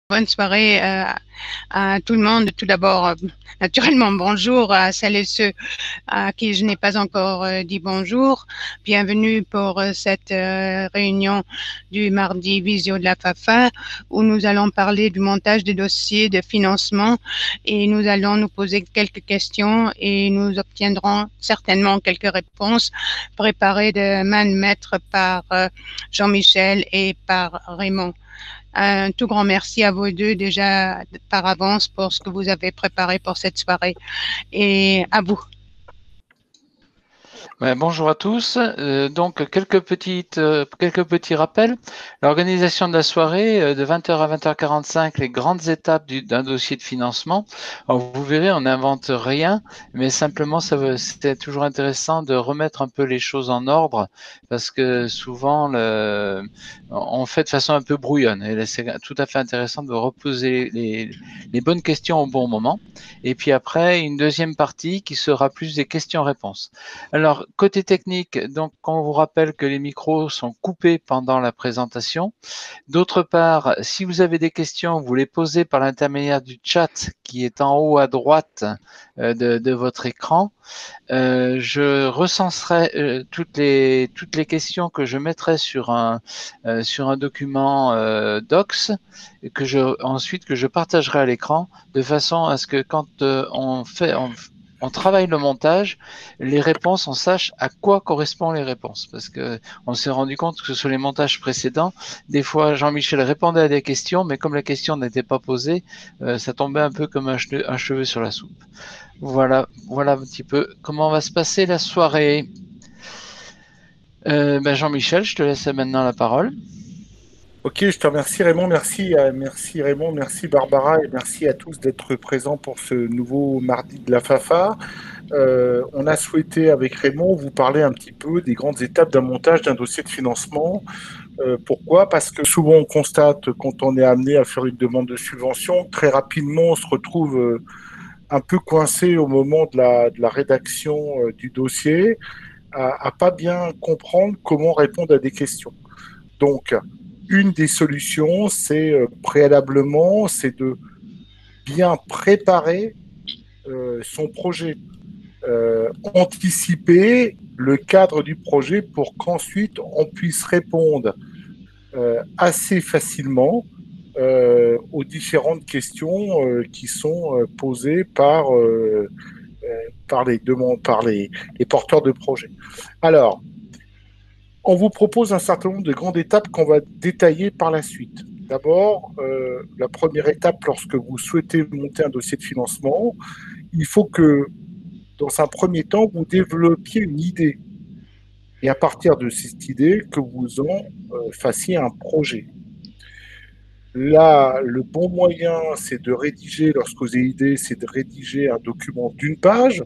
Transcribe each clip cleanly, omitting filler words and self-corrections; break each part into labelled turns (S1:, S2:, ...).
S1: Bonne soirée à tout le monde. Tout d'abord, naturellement, bonjour à celles et ceux à qui je n'ai pas encore dit bonjour. Bienvenue pour cette réunion du mardi visio de la FAFA où nous allons parler du montage des dossiers de financement et nous allons nous poser quelques questions et nous obtiendrons certainement quelques réponses préparées de main de maître par Jean-Michel et par Raymond. Un tout grand merci à vous deux déjà par avance pour ce que vous avez préparé pour cette soirée. Et à vous.
S2: Bonjour à tous. Donc, quelques petits rappels. L'organisation de la soirée, de 20h à 20h45, les grandes étapes d'un dossier de financement. Alors, vous verrez, on n'invente rien, mais simplement, c'était toujours intéressant de remettre un peu les choses en ordre parce que souvent, on fait de façon un peu brouillonne. Et c'est tout à fait intéressant de reposer les bonnes questions au bon moment. Et puis après, une deuxième partie qui sera plus des questions-réponses. Alors, côté technique, donc, on vous rappelle que les micros sont coupés pendant la présentation. D'autre part, si vous avez des questions, vous les posez par l'intermédiaire du chat qui est en haut à droite de votre écran. Je recenserai toutes les questions que je mettrai sur un document Docs et ensuite que je partagerai à l'écran de façon à ce que quand on travaille le montage, les réponses, on sache à quoi correspondent les réponses. Parce que on s'est rendu compte que sur les montages précédents, des fois Jean-Michel répondait à des questions, mais comme la question n'était pas posée, ça tombait un peu comme un cheveu sur la soupe. Voilà un petit peu comment va se passer la soirée. Jean-Michel, je te laisse maintenant la parole.
S3: Ok, je te remercie Raymond, merci Raymond, merci Barbara et merci à tous d'être présents pour ce nouveau mardi de la FAFA. On a souhaité avec Raymond vous parler un petit peu des grandes étapes d'un montage d'un dossier de financement. Pourquoi? Parce que souvent on constate quand on est amené à faire une demande de subvention, très rapidement on se retrouve un peu coincé au moment de la rédaction du dossier, à pas bien comprendre comment répondre à des questions. Donc, une des solutions, c'est préalablement, c'est de bien préparer son projet, anticiper le cadre du projet pour qu'ensuite on puisse répondre assez facilement aux différentes questions qui sont posées par les demandes, les porteurs de projets. Alors, on vous propose un certain nombre de grandes étapes qu'on va détailler par la suite. D'abord, la première étape, lorsque vous souhaitez monter un dossier de financement, il faut que, dans un premier temps, vous développiez une idée. Et à partir de cette idée, que vous en fassiez un projet. Là, le bon moyen, c'est de rédiger, lorsque vous avez une idée, c'est de rédiger un document d'une page,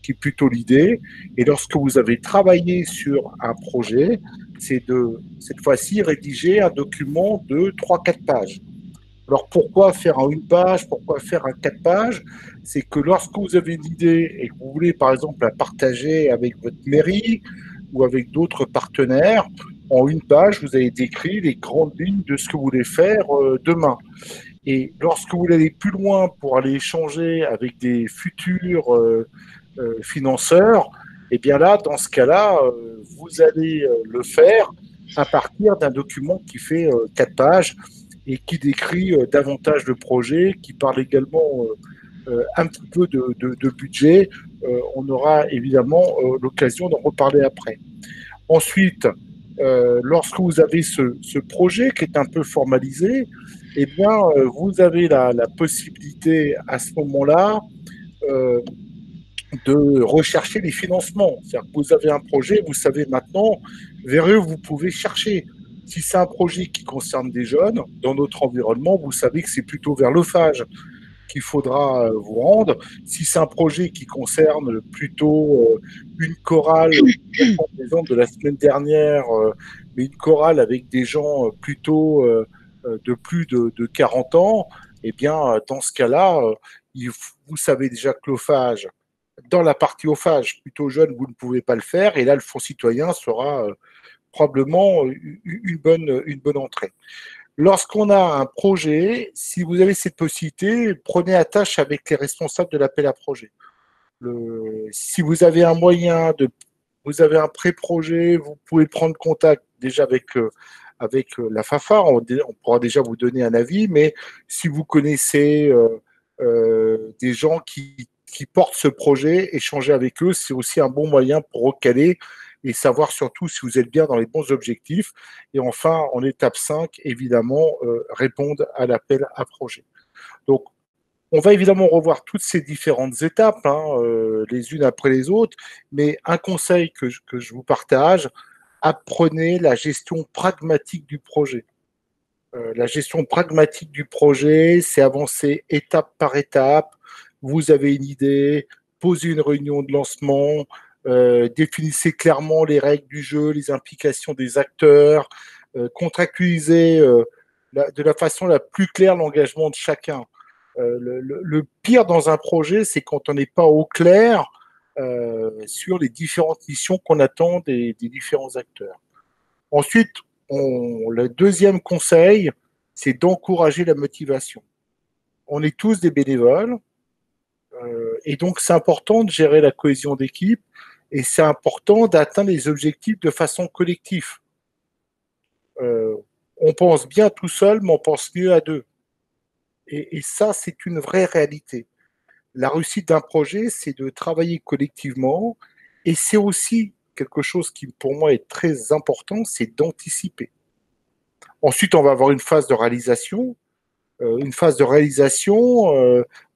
S3: qui est plutôt l'idée. Et lorsque vous avez travaillé sur un projet, c'est de, cette fois-ci, rédiger un document de 3-4 pages. Alors, pourquoi faire en une page? Pourquoi faire en 4 pages? C'est que lorsque vous avez une idée et que vous voulez, par exemple, la partager avec votre mairie ou avec d'autres partenaires, en une page, vous avez décrit les grandes lignes de ce que vous voulez faire demain. Et lorsque vous voulez aller plus loin pour aller échanger avec des futurs financeurs, et bien là, dans ce cas-là, vous allez le faire à partir d'un document qui fait 4 pages et qui décrit davantage le projet, qui parle également un petit peu de budget. On aura évidemment l'occasion d'en reparler après. Ensuite, lorsque vous avez ce projet qui est un peu formalisé, eh bien, vous avez la possibilité à ce moment-là de rechercher les financements. C'est-à-dire que vous avez un projet, vous savez maintenant vers eux vous pouvez chercher. Si c'est un projet qui concerne des jeunes, dans notre environnement, vous savez que c'est plutôt vers l'OFAGE qu'il faudra vous rendre. Si c'est un projet qui concerne plutôt une chorale, par exemple de la semaine dernière, mais une chorale avec des gens plutôt de plus de 40 ans, eh bien, dans ce cas-là, vous savez déjà que l'OFAGE, dans la partie OFAGE, plutôt jeune, vous ne pouvez pas le faire, et là, le Fonds citoyen sera probablement une bonne entrée. Lorsqu'on a un projet, si vous avez cette possibilité, prenez attache avec les responsables de l'appel à projet. Si vous avez un moyen vous avez un pré-projet, vous pouvez prendre contact déjà avec la FAFA, on pourra déjà vous donner un avis, mais si vous connaissez des gens qui portent ce projet, échanger avec eux, c'est aussi un bon moyen pour recaler et savoir surtout si vous êtes bien dans les bons objectifs. Et enfin, en étape 5, évidemment, répondre à l'appel à projet. Donc, on va évidemment revoir toutes ces différentes étapes, les unes après les autres, mais un conseil que je vous partage, apprenez la gestion pragmatique du projet. La gestion pragmatique du projet, c'est avancer étape par étape. Vous avez une idée, posez une réunion de lancement, définissez clairement les règles du jeu, les implications des acteurs, contractualisez de la façon la plus claire l'engagement de chacun. Le pire dans un projet, c'est quand on n'est pas au clair sur les différentes missions qu'on attend des différents acteurs. Ensuite, le deuxième conseil, c'est d'encourager la motivation. On est tous des bénévoles, et donc c'est important de gérer la cohésion d'équipe, et c'est important d'atteindre les objectifs de façon collective. On pense bien tout seul, mais on pense mieux à deux. Et ça, c'est une vraie réalité. La réussite d'un projet, c'est de travailler collectivement, et c'est aussi quelque chose qui, pour moi, est très important, c'est d'anticiper. Ensuite, on va avoir une phase de réalisation,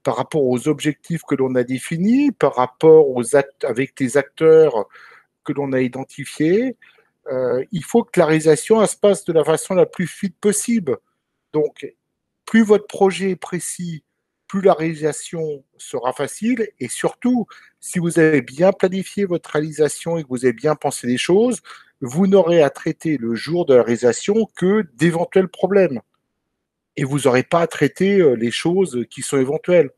S3: par rapport aux objectifs que l'on a définis, par rapport aux actes avec les acteurs que l'on a identifiés. Il faut que la réalisation se passe de la façon la plus fluide possible. Donc, plus votre projet est précis, plus la réalisation sera facile. Et surtout, si vous avez bien planifié votre réalisation et que vous avez bien pensé les choses, vous n'aurez à traiter le jour de la réalisation que d'éventuels problèmes. Et vous n'aurez pas à traiter les choses qui sont éventuelles.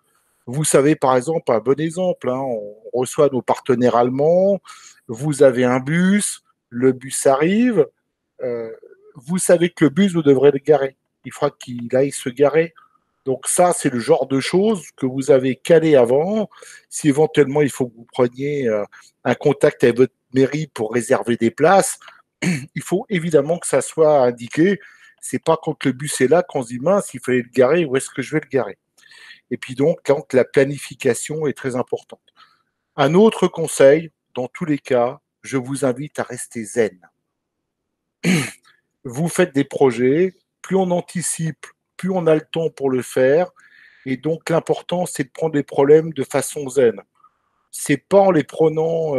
S3: Vous savez, par exemple, un bon exemple, on reçoit nos partenaires allemands, vous avez un bus, le bus arrive, vous savez que le bus, vous devrez le garer. Il faudra qu'il aille se garer. Donc ça, c'est le genre de choses que vous avez calé avant. Si éventuellement, il faut que vous preniez un contact avec votre mairie pour réserver des places, il faut évidemment que ça soit indiqué. C'est pas quand le bus est là qu'on se dit, mince, il fallait le garer, où est-ce que je vais le garer? Et puis donc, quand la planification est très importante. Un autre conseil, dans tous les cas, je vous invite à rester zen. Vous faites des projets, plus on anticipe, plus on a le temps pour le faire. Et donc, l'important, c'est de prendre les problèmes de façon zen. C'est pas en les prenant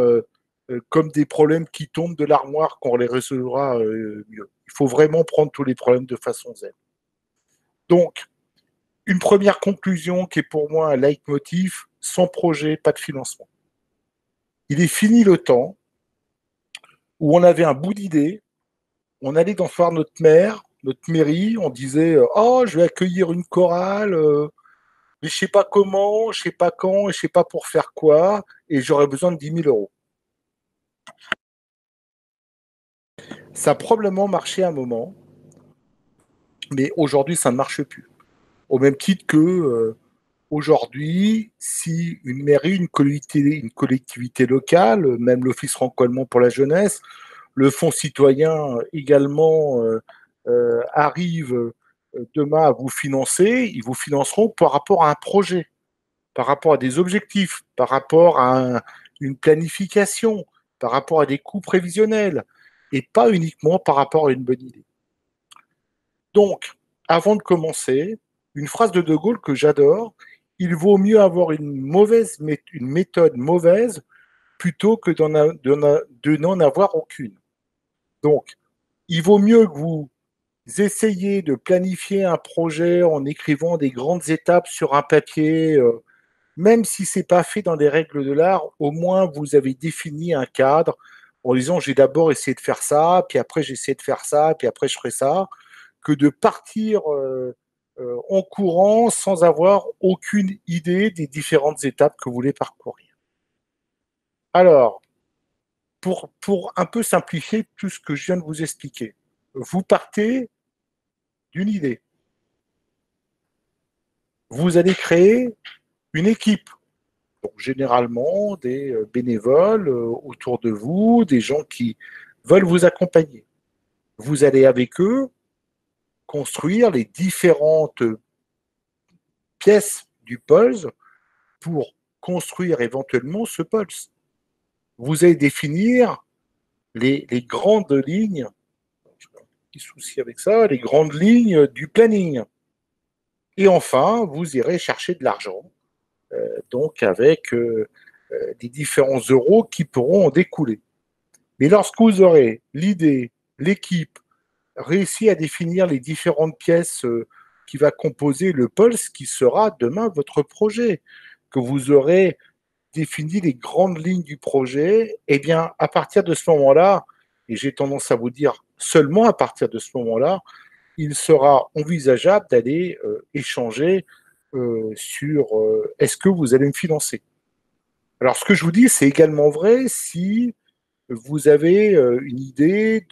S3: comme des problèmes qui tombent de l'armoire qu'on les résolvera mieux. Il faut vraiment prendre tous les problèmes de façon zen. Donc, une première conclusion qui est pour moi un leitmotiv, sans projet, pas de financement. Il est fini le temps où on avait un bout d'idée, on allait dans voir notre maire, notre mairie, on disait « Oh, je vais accueillir une chorale, mais je ne sais pas comment, je ne sais pas quand, je ne sais pas pour faire quoi, et j'aurais besoin de 10 000 euros. » Ça a probablement marché un moment, mais aujourd'hui, ça ne marche plus. Au même titre que aujourd'hui, si une mairie, une collectivité locale, même l'Office franco-allemand pour la jeunesse, le Fonds citoyen également arrive demain à vous financer, ils vous financeront par rapport à un projet, par rapport à des objectifs, par rapport à une planification, par rapport à des coûts prévisionnels, et pas uniquement par rapport à une bonne idée. Donc, avant de commencer, une phrase de De Gaulle que j'adore, il vaut mieux avoir une méthode mauvaise plutôt que de n'en avoir aucune. Donc, il vaut mieux que vous essayiez de planifier un projet en écrivant des grandes étapes sur un papier, même si ce n'est pas fait dans les règles de l'art, au moins vous avez défini un cadre en disant j'ai d'abord essayé de faire ça, puis après j'ai essayé de faire ça, puis après je ferai ça, que de partir en courant sans avoir aucune idée des différentes étapes que vous voulez parcourir. Alors, pour un peu simplifier tout ce que je viens de vous expliquer, vous partez d'une idée. Vous allez créer une équipe. Donc, généralement, des bénévoles autour de vous, des gens qui veulent vous accompagner. Vous allez avec eux construire les différentes pièces du pulse pour construire éventuellement ce pulse. Vous allez définir les grandes lignes, petit souci avec ça, les grandes lignes du planning. Et enfin, vous irez chercher de l'argent, donc avec des différents euros qui pourront en découler. Mais lorsque vous aurez l'idée, l'équipe, réussi à définir les différentes pièces qui va composer le pulse qui sera demain votre projet, que vous aurez défini les grandes lignes du projet, eh bien, à partir de ce moment-là, et j'ai tendance à vous dire seulement à partir de ce moment-là, il sera envisageable d'aller échanger sur est-ce que vous allez me financer. Alors, ce que je vous dis, c'est également vrai si vous avez une idée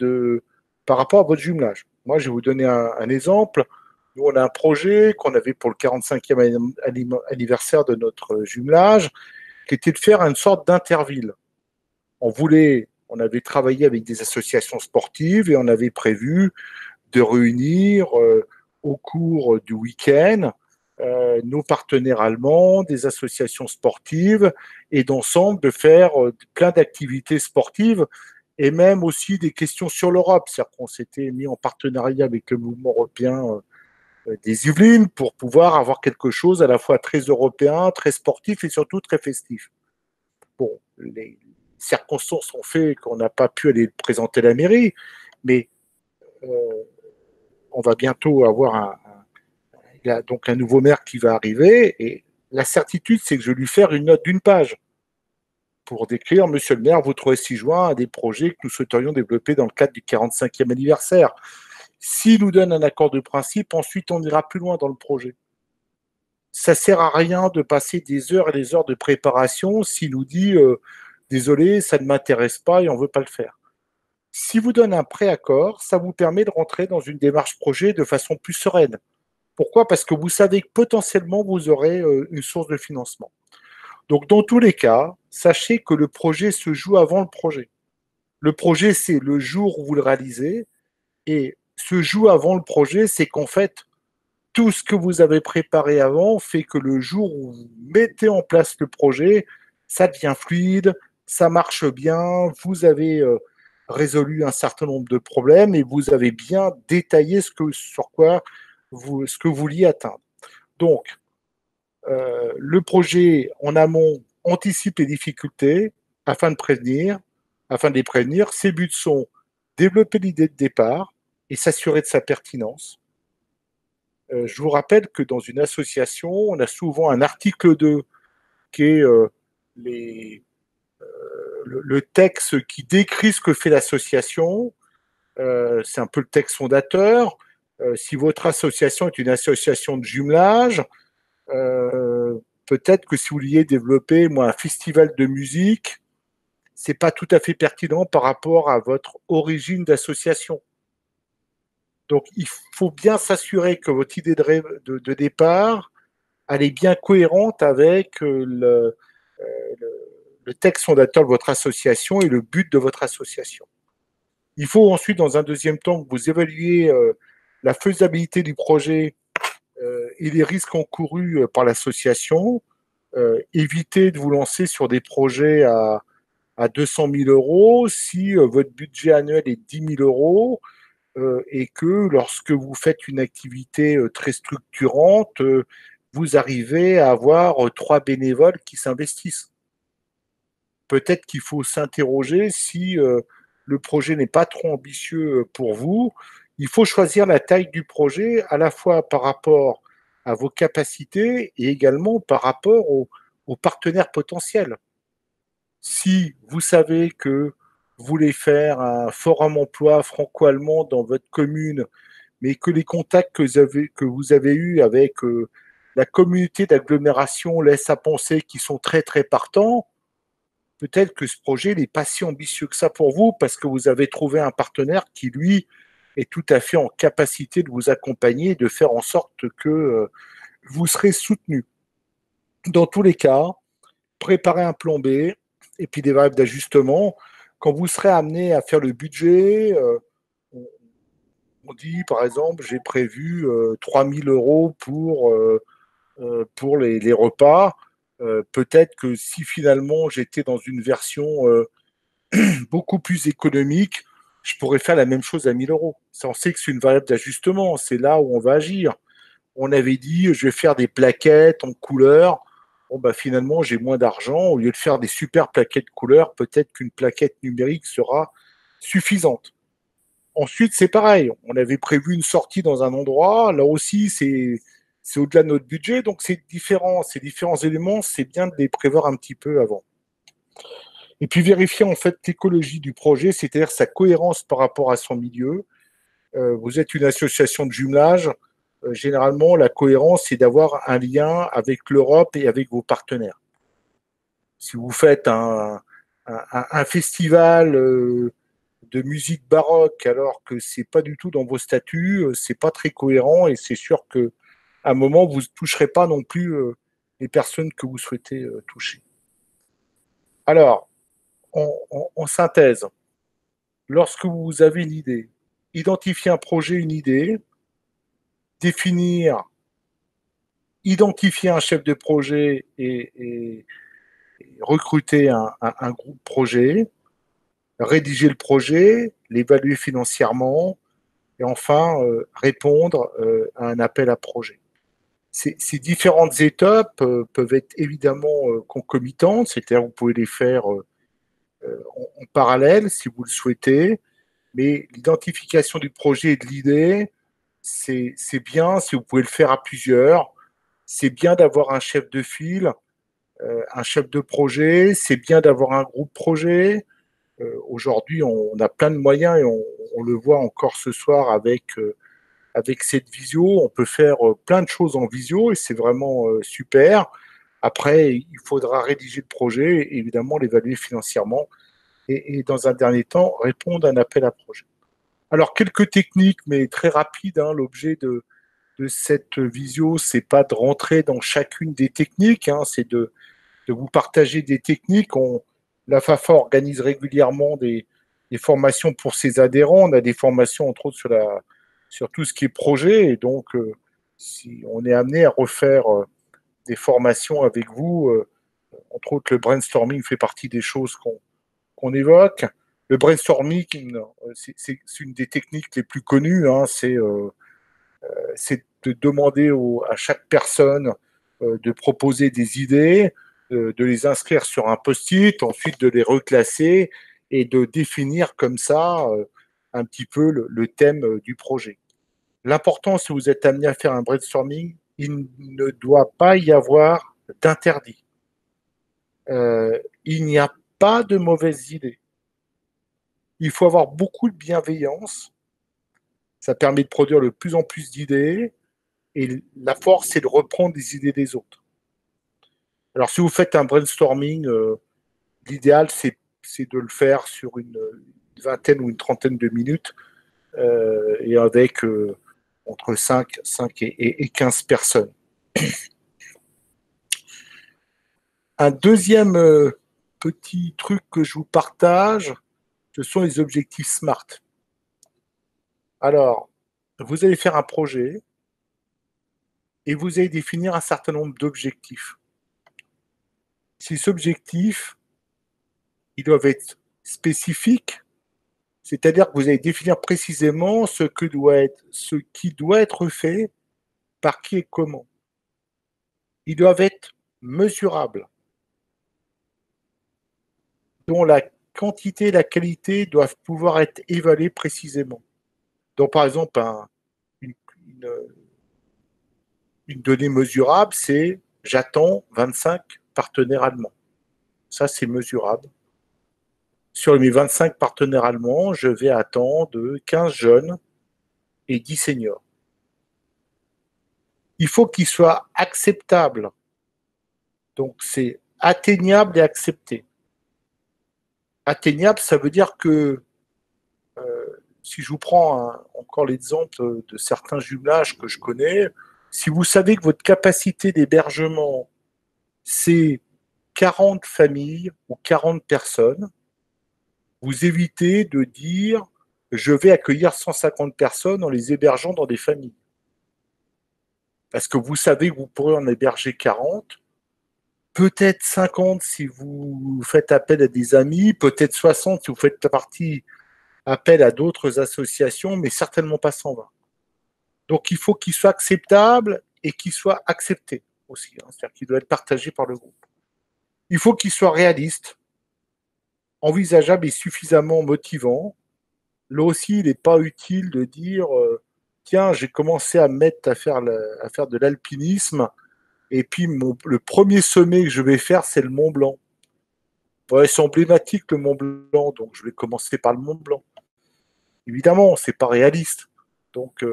S3: par rapport à votre jumelage. Moi, je vais vous donner un exemple. Nous, on a un projet qu'on avait pour le 45e anniversaire de notre jumelage, qui était de faire une sorte d'interville. On avait travaillé avec des associations sportives et on avait prévu de réunir au cours du week-end nos partenaires allemands, des associations sportives, et d'ensemble de faire plein d'activités sportives et même aussi des questions sur l'Europe. C'est-à-dire qu'on s'était mis en partenariat avec le mouvement européen des Yvelines pour pouvoir avoir quelque chose à la fois très européen, très sportif et surtout très festif. Bon, les circonstances ont fait qu'on n'a pas pu aller le présenter à la mairie, mais on va bientôt avoir donc un nouveau maire qui va arriver, et la certitude, c'est que je vais lui faire une note d'une page pour décrire, monsieur le maire, vous trouvez 6 juin à des projets que nous souhaiterions développer dans le cadre du 45e anniversaire. S'il nous donne un accord de principe, ensuite on ira plus loin dans le projet. Ça ne sert à rien de passer des heures et des heures de préparation s'il nous dit désolé, ça ne m'intéresse pas et on ne veut pas le faire. Si vous donne un préaccord, ça vous permet de rentrer dans une démarche projet de façon plus sereine. Pourquoi ? Parce que vous savez que potentiellement, vous aurez une source de financement. Donc, dans tous les cas, sachez que le projet se joue avant le projet. Le projet, c'est le jour où vous le réalisez. Et se joue avant le projet, c'est qu'en fait, tout ce que vous avez préparé avant fait que le jour où vous mettez en place le projet, ça devient fluide, ça marche bien, vous avez résolu un certain nombre de problèmes et vous avez bien détaillé ce que vous vouliez atteindre. Donc, le projet en amont anticipe les difficultés afin de les prévenir. Ses buts sont développer l'idée de départ et s'assurer de sa pertinence. Je vous rappelle que dans une association, on a souvent un article 2 qui est le texte qui décrit ce que fait l'association. C'est un peu le texte fondateur. Si votre association est une association de jumelage, peut-être que si vous vouliez développer un festival de musique, c'est pas tout à fait pertinent par rapport à votre origine d'association. Donc, il faut bien s'assurer que votre idée de départ, elle est bien cohérente avec le texte fondateur de votre association et le but de votre association. Il faut ensuite, dans un deuxième temps, que vous évaluiez la faisabilité du projet et les risques encourus par l'association. Évitez de vous lancer sur des projets à 200 000 euros si votre budget annuel est 10 000 euros et que lorsque vous faites une activité très structurante, vous arrivez à avoir 3 bénévoles qui s'investissent. Peut-être qu'il faut s'interroger si le projet n'est pas trop ambitieux pour vous. Il faut choisir la taille du projet à la fois par rapport à vos capacités et également par rapport aux partenaires potentiels. Si vous savez que vous voulez faire un forum emploi franco-allemand dans votre commune, mais que les contacts que vous avez eus avec la communauté d'agglomération laissent à penser qu'ils sont très très partants, peut-être que ce projet n'est pas si ambitieux que ça pour vous parce que vous avez trouvé un partenaire qui, lui, est tout à fait en capacité de vous accompagner et de faire en sorte que vous serez soutenu. Dans tous les cas, préparez un plan B et puis des variables d'ajustement. Quand vous serez amené à faire le budget, on dit par exemple, j'ai prévu 3 000 € pour les repas. Peut-être que si finalement j'étais dans une version beaucoup plus économique, je pourrais faire la même chose à 1 000 €. Ça, on sait que c'est une variable d'ajustement, c'est là où on va agir. On avait dit, je vais faire des plaquettes en couleur. Bon, bah, finalement, j'ai moins d'argent. Au lieu de faire des super plaquettes couleur, peut-être qu'une plaquette numérique sera suffisante. Ensuite, c'est pareil. On avait prévu une sortie dans un endroit. Là aussi, c'est au-delà de notre budget. Donc, c'est différent. Ces différents éléments, c'est bien de les prévoir un petit peu avant. Et puis, vérifier en fait l'écologie du projet, c'est-à-dire sa cohérence par rapport à son milieu. Vous êtes une association de jumelage. Généralement, la cohérence, c'est d'avoir un lien avec l'Europe et avec vos partenaires. Si vous faites un festival de musique baroque alors que c'est pas du tout dans vos statuts, c'est pas très cohérent et c'est sûr que à un moment vous ne toucherez pas non plus les personnes que vous souhaitez toucher. Alors, en synthèse, lorsque vous avez une idée, identifier un projet, une idée, définir, identifier un chef de projet et recruter un groupe projet, rédiger le projet, l'évaluer financièrement, et enfin répondre à un appel à projet. Ces différentes étapes peuvent être évidemment concomitantes, c'est-à-dire vous pouvez les faire en parallèle si vous le souhaitez, mais l'identification du projet et de l'idée, c'est bien si vous pouvez le faire à plusieurs. C'est bien d'avoir un chef de file, un chef de projet, c'est bien d'avoir un groupe projet. Aujourd'hui, on a plein de moyens et on le voit encore ce soir avec cette visio. On peut faire plein de choses en visio et c'est vraiment super. Après, il faudra rédiger le projet et évidemment l'évaluer financièrement et dans un dernier temps, répondre à un appel à projet. Alors, quelques techniques, mais très rapides. Hein. L'objet de cette visio, c'est pas de rentrer dans chacune des techniques, hein, c'est de vous partager des techniques. La FAFA organise régulièrement des formations pour ses adhérents. On a des formations, entre autres, sur tout ce qui est projet. Et donc, si on est amené à refaire des formations avec vous, entre autres, le brainstorming fait partie des choses qu'on évoque. Le brainstorming, c'est une des techniques les plus connues. Hein, c'est de demander à chaque personne de proposer des idées, de les inscrire sur un post-it, ensuite de les reclasser et de définir comme ça un petit peu le thème du projet. L'important, si vous êtes amené à faire un brainstorming, il ne doit pas y avoir d'interdit. Il n'y a pas de mauvaises idées. Il faut avoir beaucoup de bienveillance. Ça permet de produire de plus en plus d'idées. Et la force, c'est de reprendre les idées des autres. Alors, si vous faites un brainstorming, l'idéal, c'est de le faire sur une vingtaine ou une trentaine de minutes et avec entre 5 et 15 personnes. Un deuxième petit truc que je vous partage, ce sont les objectifs SMART. Alors, vous allez faire un projet et vous allez définir un certain nombre d'objectifs. Ces objectifs, ils doivent être spécifiques, c'est-à-dire que vous allez définir précisément ce qui doit être fait, par qui et comment. Ils doivent être mesurables, dont la quantité et la qualité doivent pouvoir être évaluées précisément. Donc, par exemple, une donnée mesurable, c'est j'attends 25 partenaires allemands. Ça, c'est mesurable. Sur mes 25 partenaires allemands, je vais attendre 15 jeunes et 10 seniors. Il faut qu'ils soient acceptables. Donc, c'est atteignable et accepté. Atteignable, ça veut dire que si je vous prends encore l'exemple de certains jumelages que je connais, si vous savez que votre capacité d'hébergement, c'est 40 familles ou 40 personnes, vous évitez de dire « je vais accueillir 150 personnes en les hébergeant dans des familles ». Parce que vous savez que vous pourrez en héberger 40, peut-être 50 si vous faites appel à des amis, peut-être 60 si vous faites appel à d'autres associations, mais certainement pas 120. Donc il faut qu'il soit acceptable et qu'il soit accepté aussi, hein, c'est-à-dire qu'il doit être partagé par le groupe. Il faut qu'il soit réaliste, envisageable et suffisamment motivant. Là aussi, il n'est pas utile de dire tiens, j'ai commencé à me mettre à faire de l'alpinisme, et puis le premier sommet que je vais faire, c'est le Mont Blanc. Ouais, c'est emblématique le Mont Blanc, donc je vais commencer par le Mont Blanc. Évidemment, c'est pas réaliste. Donc,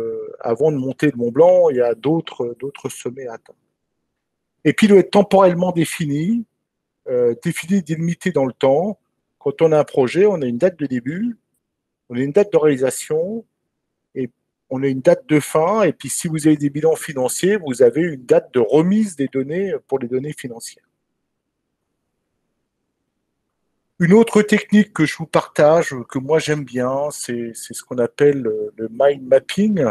S3: avant de monter le Mont Blanc, il y a d'autres sommets à atteindre. Et puis, il doit être temporellement défini, délimité dans le temps. Quand on a un projet, on a une date de début, on a une date de réalisation, et on a une date de fin. Et puis, si vous avez des bilans financiers, vous avez une date de remise des données pour les données financières. Une autre technique que je vous partage, que moi j'aime bien, c'est ce qu'on appelle le mind mapping.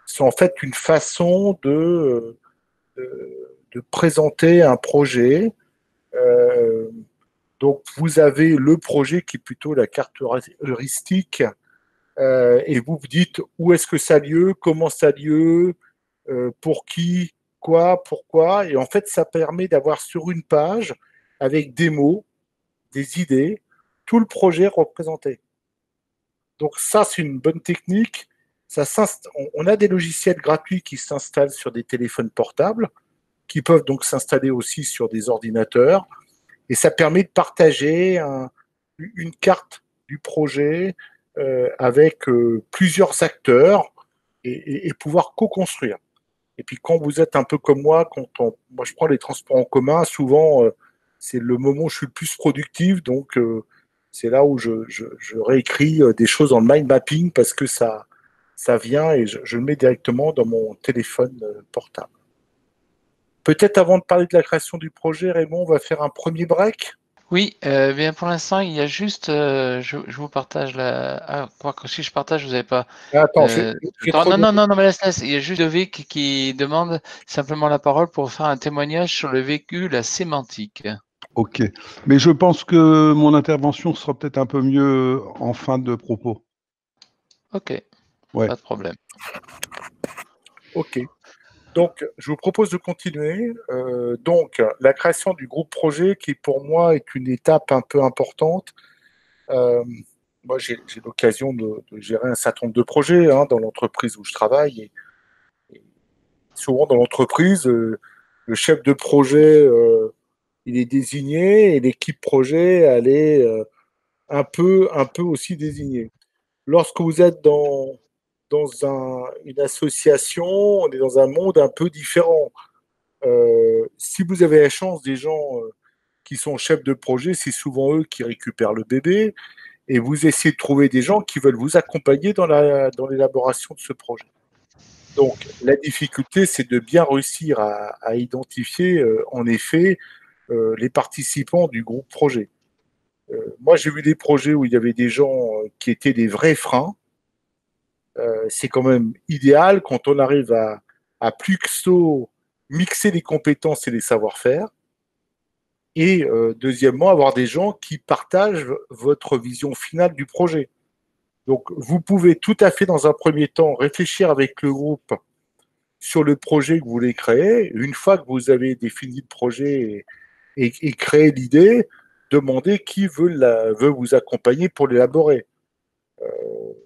S3: C'est en fait une façon de présenter un projet. Donc vous avez le projet qui est plutôt la carte heuristique, et vous vous dites où est-ce que ça a lieu, comment ça a lieu, pour qui, quoi, pourquoi. Et en fait, ça permet d'avoir sur une page, avec des mots, des idées, tout le projet représenté. Donc ça, c'est une bonne technique. On a des logiciels gratuits qui s'installent sur des téléphones portables, qui peuvent donc s'installer aussi sur des ordinateurs. Et ça permet de partager une carte du projet avec plusieurs acteurs et pouvoir co-construire. Et puis quand vous êtes un peu comme moi, moi je prends les transports en commun, souvent c'est le moment où je suis le plus productif, donc c'est là où je réécris des choses dans le mind mapping parce que ça vient et je le mets directement dans mon téléphone portable. Peut-être avant de parler de la création du projet, Raymond, on va faire un premier break.
S2: Oui, bien pour l'instant, il y a juste, je vous partage quoi que si je partage, vous n'avez pas.
S3: Attends,
S2: Non, mais laisse. Il y a juste Vic qui demande simplement la parole pour faire un témoignage sur le vécu, la sémantique.
S4: Ok, mais je pense que mon intervention sera peut-être un peu mieux en fin de propos.
S2: Ok,
S4: ouais.
S2: Pas de problème.
S3: Ok. Donc, je vous propose de continuer. Donc, la création du groupe projet, qui pour moi est une étape un peu importante. Moi, j'ai l'occasion de gérer un certain nombre de projets dans l'entreprise où je travaille. Et souvent, dans l'entreprise, le chef de projet, il est désigné et l'équipe projet, elle est un peu aussi désignée. Lorsque vous êtes dans une association, on est dans un monde un peu différent. Si vous avez la chance des gens qui sont chefs de projet, c'est souvent eux qui récupèrent le bébé et vous essayez de trouver des gens qui veulent vous accompagner dans l'élaboration de ce projet. Donc, la difficulté, c'est de bien réussir à identifier, en effet, les participants du groupe projet. Moi, j'ai vu des projets où il y avait des gens qui étaient des vrais freins. C'est quand même idéal quand on arrive à plutôt mixer les compétences et les savoir-faire. Et deuxièmement, avoir des gens qui partagent votre vision finale du projet. Donc, vous pouvez tout à fait, dans un premier temps, réfléchir avec le groupe sur le projet que vous voulez créer. Une fois que vous avez défini le projet et créé l'idée, demandez qui veut vous accompagner pour l'élaborer.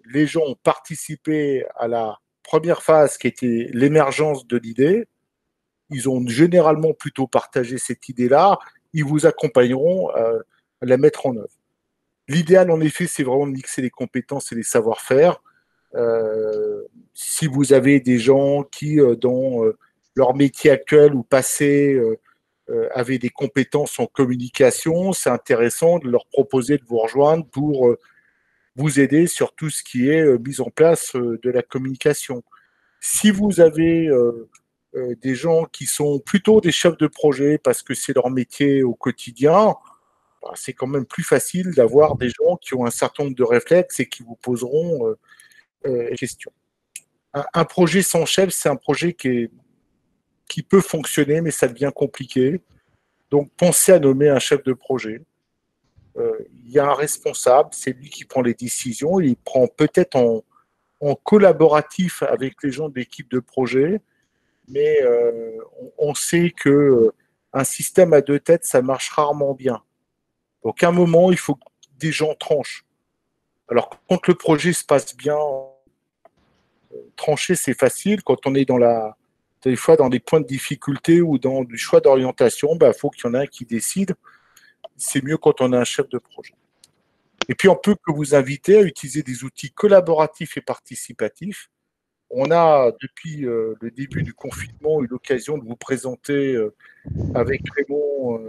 S3: Les gens ont participé à la première phase qui était l'émergence de l'idée. Ils ont généralement plutôt partagé cette idée-là. Ils vous accompagneront à la mettre en œuvre. L'idéal, en effet, c'est vraiment de mixer les compétences et les savoir-faire. Si vous avez des gens qui, dans leur métier actuel ou passé, avaient des compétences en communication, c'est intéressant de leur proposer de vous rejoindre pour vous aider sur tout ce qui est mise en place de la communication. Si vous avez des gens qui sont plutôt des chefs de projet parce que c'est leur métier au quotidien, bah, c'est quand même plus facile d'avoir des gens qui ont un certain nombre de réflexes et qui vous poseront des questions. Un projet sans chef, c'est un projet qui peut fonctionner, mais ça devient compliqué. Donc, pensez à nommer un chef de projet. Il y a un responsable, c'est lui qui prend les décisions. Il prend peut-être en collaboratif avec les gens de l'équipe de projet, mais on sait que un système à deux têtes, ça marche rarement bien. Donc, à un moment, il faut que des gens tranchent. Alors, quand le projet se passe bien, trancher, c'est facile. Quand on est des fois dans des points de difficulté ou dans du choix d'orientation, il faut qu'il y en ait un qui décide. C'est mieux quand on a un chef de projet. Et puis, on peut que vous inviter à utiliser des outils collaboratifs et participatifs. On a, depuis le début du confinement, eu l'occasion de vous présenter avec Raymond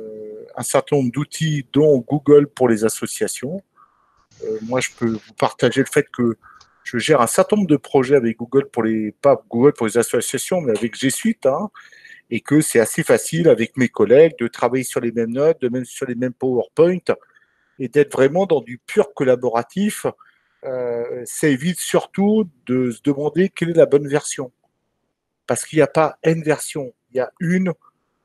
S3: un certain nombre d'outils, dont Google pour les associations. Moi, je peux vous partager le fait que je gère un certain nombre de projets avec Google pas Google pour les associations, mais avec G Suite, et que c'est assez facile avec mes collègues de travailler sur les mêmes notes, de même sur les mêmes PowerPoint, et d'être vraiment dans du pur collaboratif. Ça évite surtout de se demander quelle est la bonne version. Parce qu'il n'y a pas N versions. Il y a une,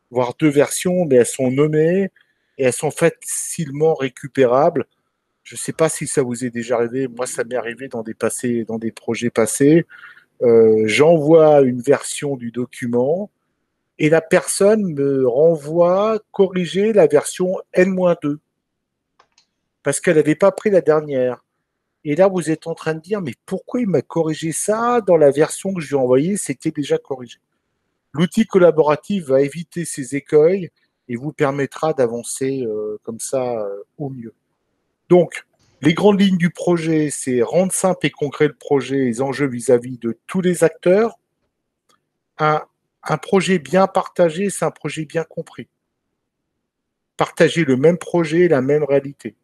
S3: voire deux versions, mais elles sont nommées et elles sont facilement récupérables. Je ne sais pas si ça vous est déjà arrivé. Moi, ça m'est arrivé dans des projets passés. J'envoie une version du document et la personne me renvoie corriger la version N-2 parce qu'elle n'avait pas pris la dernière. Et là, vous êtes en train de dire, mais pourquoi il m'a corrigé ça dans la version que je lui ai envoyée, c'était déjà corrigé. L'outil collaboratif va éviter ces écueils et vous permettra d'avancer comme ça au mieux. Donc, les grandes lignes du projet, c'est rendre simple et concret le projet, les enjeux vis-à-vis de tous les acteurs. Un projet bien partagé, c'est un projet bien compris. Partager le même projet, la même réalité.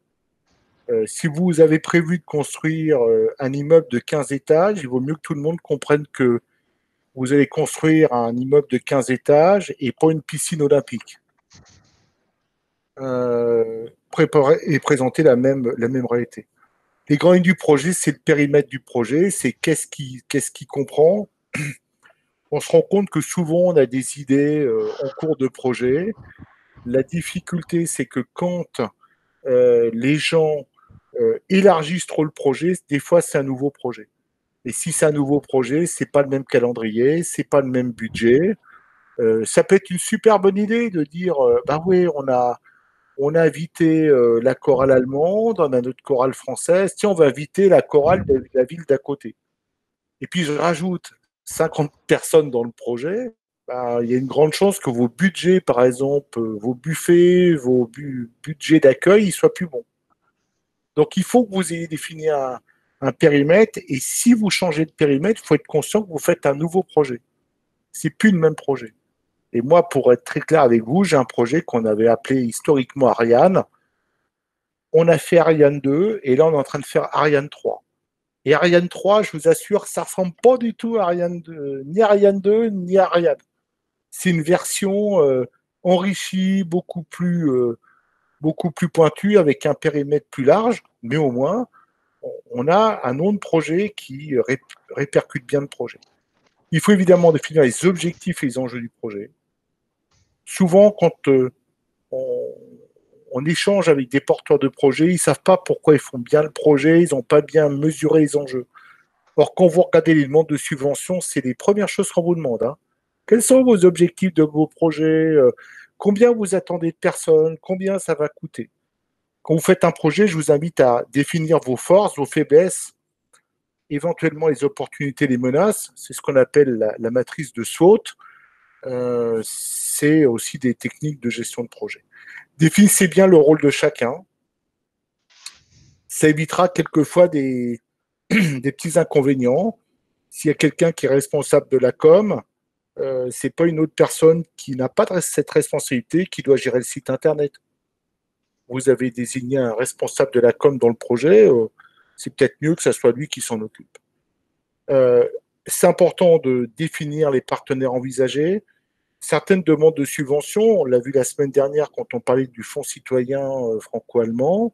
S3: Si vous avez prévu de construire un immeuble de 15 étages, il vaut mieux que tout le monde comprenne que vous allez construire un immeuble de 15 étages et pas une piscine olympique. Préparer et présenter la même réalité. Les grandes lignes du projet, c'est le périmètre du projet, c'est qu'est-ce qui comprend. On se rend compte que souvent, on a des idées en cours de projet. La difficulté, c'est que quand les gens élargissent trop le projet, des fois, c'est un nouveau projet. Et si c'est un nouveau projet, c'est pas le même calendrier, c'est pas le même budget. Ça peut être une super bonne idée de dire, oui, on a invité la chorale allemande, on a notre chorale française, tiens, on va inviter la chorale de la ville d'à côté. Et puis je rajoute 50 personnes dans le projet, il y a une grande chance que vos budgets, par exemple, vos buffets, vos budgets d'accueil, ils soient plus bons. Donc il faut que vous ayez défini un périmètre, et si vous changez de périmètre, il faut être conscient que vous faites un nouveau projet. C'est plus le même projet. Et moi, pour être très clair avec vous, j'ai un projet qu'on avait appelé historiquement Ariane. On a fait Ariane 2 et là, on est en train de faire Ariane 3. Et Ariane 3, je vous assure, ça ne ressemble pas du tout à Ariane 2, ni Ariane 2, ni Ariane. C'est une version enrichie, beaucoup plus pointue, avec un périmètre plus large, mais au moins, on a un nom de projet qui répercute bien le projet. Il faut évidemment définir les objectifs et les enjeux du projet. Souvent, quand on échange avec des porteurs de projets, ils ne savent pas pourquoi ils font bien le projet, ils n'ont pas bien mesuré les enjeux. Or, quand vous regardez les demandes de subventions, c'est les premières choses qu'on vous demande. Quels sont vos objectifs de vos projets? Combien vous attendez de personnes? Combien ça va coûter? Quand vous faites un projet, je vous invite à définir vos forces, vos faiblesses, éventuellement les opportunités, les menaces. C'est ce qu'on appelle la matrice de SWOT. C'est aussi des techniques de gestion de projet. Définissez bien le rôle de chacun. Ça évitera quelquefois des petits inconvénients. S'il y a quelqu'un qui est responsable de la com, c'est pas une autre personne qui n'a pas cette responsabilité qui doit gérer le site internet. Vous avez désigné un responsable de la com dans le projet, c'est peut-être mieux que ce soit lui qui s'en occupe. C'est important de définir les partenaires envisagés. Certaines demandes de subvention, on l'a vu la semaine dernière quand on parlait du Fonds citoyen franco-allemand,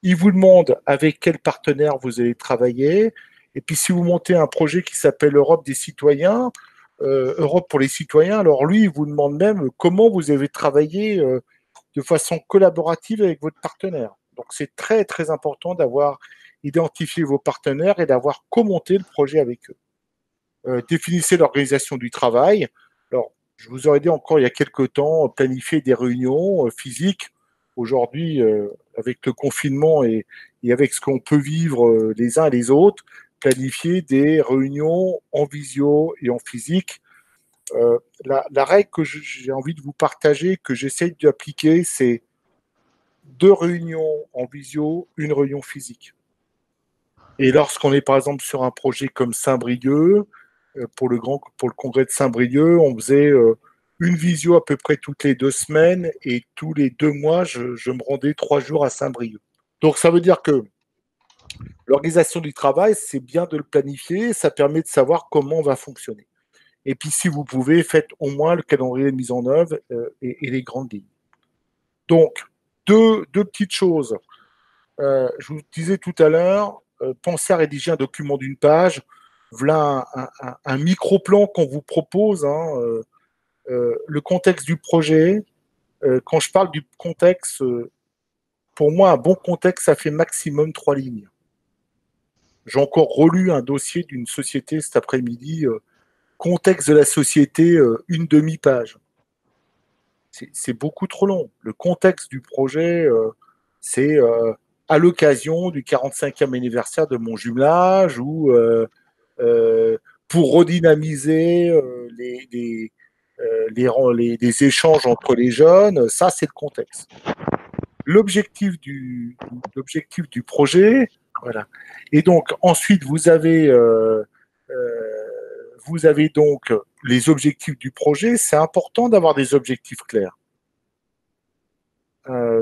S3: ils vous demandent avec quel partenaire vous allez travailler. Et puis si vous montez un projet qui s'appelle Europe des citoyens, Europe pour les citoyens, alors lui, il vous demande même comment vous avez travaillé de façon collaborative avec votre partenaire. Donc c'est très très important d'avoir identifié vos partenaires et d'avoir commenté le projet avec eux. Définissez l'organisation du travail. Alors, je vous aurais dit encore il y a quelques temps, planifier des réunions physiques. Aujourd'hui, avec le confinement et avec ce qu'on peut vivre les uns et les autres, planifier des réunions en visio et en physique. La règle que j'ai envie de vous partager, que j'essaie d'appliquer, c'est 2 réunions en visio, 1 réunion physique. Et lorsqu'on est par exemple sur un projet comme Saint-Brieuc, pour le congrès de Saint-Brieuc, on faisait une visio à peu près toutes les 2 semaines et tous les 2 mois, je me rendais 3 jours à Saint-Brieuc. Donc ça veut dire que l'organisation du travail, c'est bien de le planifier, ça permet de savoir comment on va fonctionner. Et puis si vous pouvez, faites au moins le calendrier de mise en œuvre et les grandes lignes. Donc, deux petites choses. Je vous disais tout à l'heure, pensez à rédiger un document d'1 page. Voilà un micro-plan qu'on vous propose. Le contexte du projet. Quand je parle du contexte, pour moi, un bon contexte, ça fait maximum 3 lignes. J'ai encore relu un dossier d'une société cet après-midi. Contexte de la société, 1 demi-page. C'est beaucoup trop long. Le contexte du projet, c'est à l'occasion du 45e anniversaire de mon jumelage ou pour redynamiser les échanges entre les jeunes. Ça, c'est le contexte. L'objectif du projet, voilà. Et donc, ensuite, vous avez donc les objectifs du projet. C'est important d'avoir des objectifs clairs.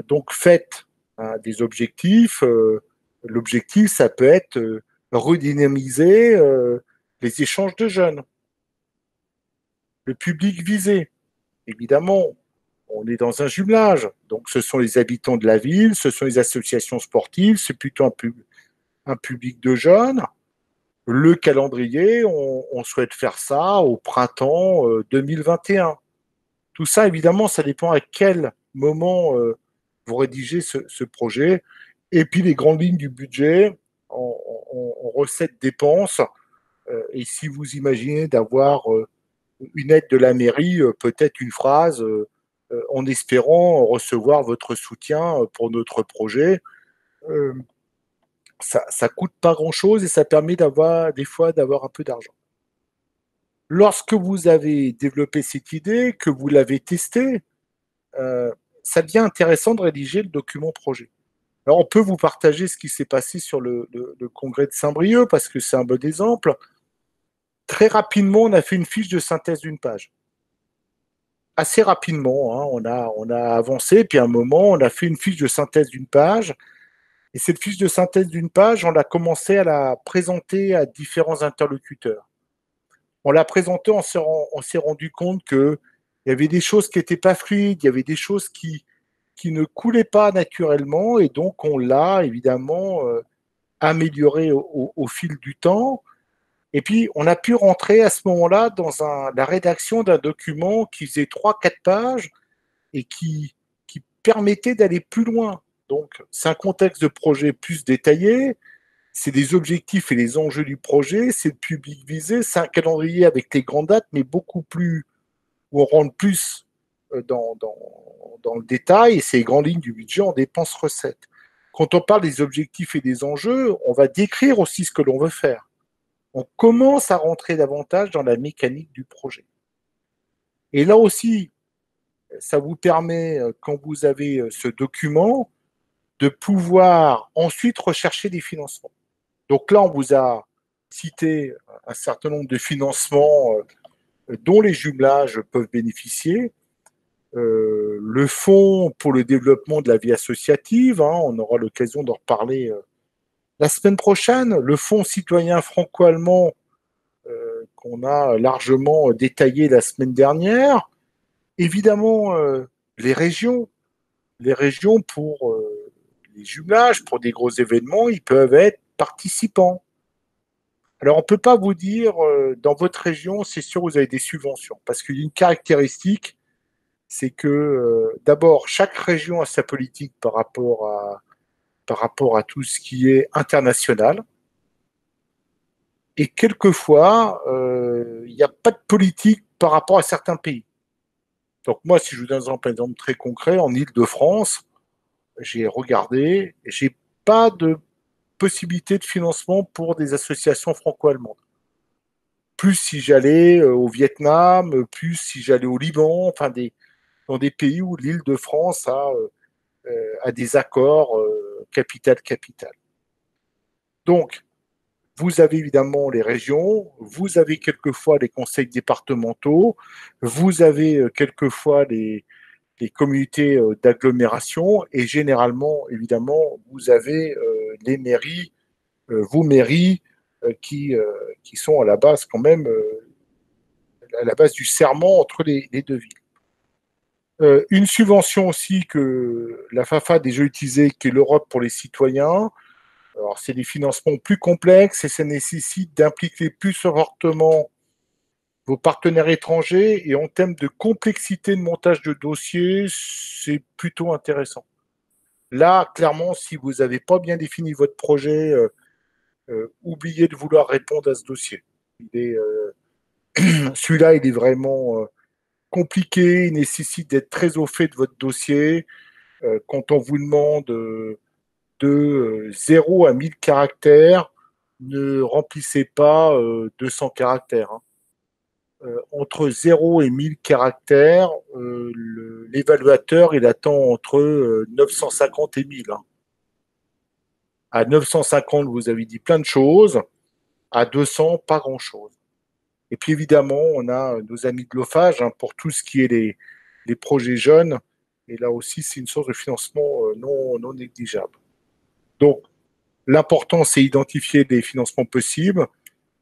S3: Donc, faites des objectifs. L'objectif, ça peut être redynamiser les échanges de jeunes. Le public visé, évidemment, on est dans un jumelage. Donc, ce sont les habitants de la ville, ce sont les associations sportives, c'est plutôt un public de jeunes. Le calendrier, on souhaite faire ça au printemps 2021. Tout ça, évidemment, ça dépend à quel moment vous rédigez ce projet. Et puis, les grandes lignes du budget en recettes dépenses. Et si vous imaginez d'avoir une aide de la mairie, peut-être une phrase en espérant recevoir votre soutien pour notre projet. Ça coûte pas grand-chose et ça permet des fois d'avoir un peu d'argent. Lorsque vous avez développé cette idée, que vous l'avez testée, ça devient intéressant de rédiger le document projet. Alors, on peut vous partager ce qui s'est passé sur le congrès de Saint-Brieuc parce que c'est un bon exemple. Très rapidement, on a fait une fiche de synthèse d'1 page. Assez rapidement, hein, on a avancé, puis à un moment, on a fait une fiche de synthèse d'1 page. Et cette fiche de synthèse d'1 page, on a commencé à la présenter à différents interlocuteurs. On l'a présentée, on s'est rendu compte qu'il y avait des choses qui n'étaient pas fluides, il y avait des choses qui ne coulaient pas naturellement, et donc on l'a évidemment amélioré au fil du temps. Et puis, on a pu rentrer à ce moment-là dans la rédaction d'un document qui faisait 3-4 pages et qui permettait d'aller plus loin. Donc, c'est un contexte de projet plus détaillé, c'est des objectifs et les enjeux du projet, c'est le public visé, c'est un calendrier avec les grandes dates, mais beaucoup plus, où on rentre plus dans le détail, et c'est les grandes lignes du budget en dépenses-recettes. Quand on parle des objectifs et des enjeux, on va décrire aussi ce que l'on veut faire. On commence à rentrer davantage dans la mécanique du projet. Et là aussi, ça vous permet, quand vous avez ce document, de pouvoir ensuite rechercher des financements. Donc là, on vous a cité un certain nombre de financements dont les jumelages peuvent bénéficier. Le fonds pour le développement de la vie associative, on aura l'occasion d'en reparler La semaine prochaine, le Fonds citoyen franco-allemand qu'on a largement détaillé la semaine dernière. Évidemment, les régions pour les jumelages, pour des gros événements, ils peuvent être participants. Alors, on ne peut pas vous dire, dans votre région, c'est sûr, vous avez des subventions. Parce qu'il y a une caractéristique, c'est que, d'abord, chaque région a sa politique par rapport à tout ce qui est international. Et quelquefois, il n'y a pas de politique par rapport à certains pays. Donc moi, si je vous donne un exemple très concret, en Île-de-France, j'ai regardé, j'ai pas de possibilité de financement pour des associations franco-allemandes. Plus si j'allais au Vietnam, plus si j'allais au Liban, enfin dans des pays où l'Île-de-France a des accords capital-capital. Donc, vous avez évidemment les régions, vous avez quelquefois les conseils départementaux, vous avez quelquefois les communautés d'agglomération et généralement, évidemment, vous avez les mairies, vos mairies qui sont à la base quand même, à la base du serment entre les deux villes. Une subvention aussi que la FAFA a déjà utilisée, qui est l'Europe pour les citoyens. Alors, c'est des financements plus complexes et ça nécessite d'impliquer plus fortement vos partenaires étrangers. Et en termes de complexité de montage de dossier, c'est plutôt intéressant. Là, clairement, si vous n'avez pas bien défini votre projet, oubliez de vouloir répondre à ce dossier. Celui-là, il est vraiment compliqué, il nécessite d'être très au fait de votre dossier. Quand on vous demande de 0 à 1000 caractères, ne remplissez pas 200 caractères. Hein. Entre 0 et 1000 caractères, l'évaluateur, il attend entre 950 et 1000. Hein. À 950, vous avez dit plein de choses. À 200, pas grand-chose. Et puis évidemment, on a nos amis de l'OFAGE hein, pour tout ce qui est les projets jeunes. Et là aussi, c'est une source de financement non négligeable. Donc, l'important, c'est identifier des financements possibles.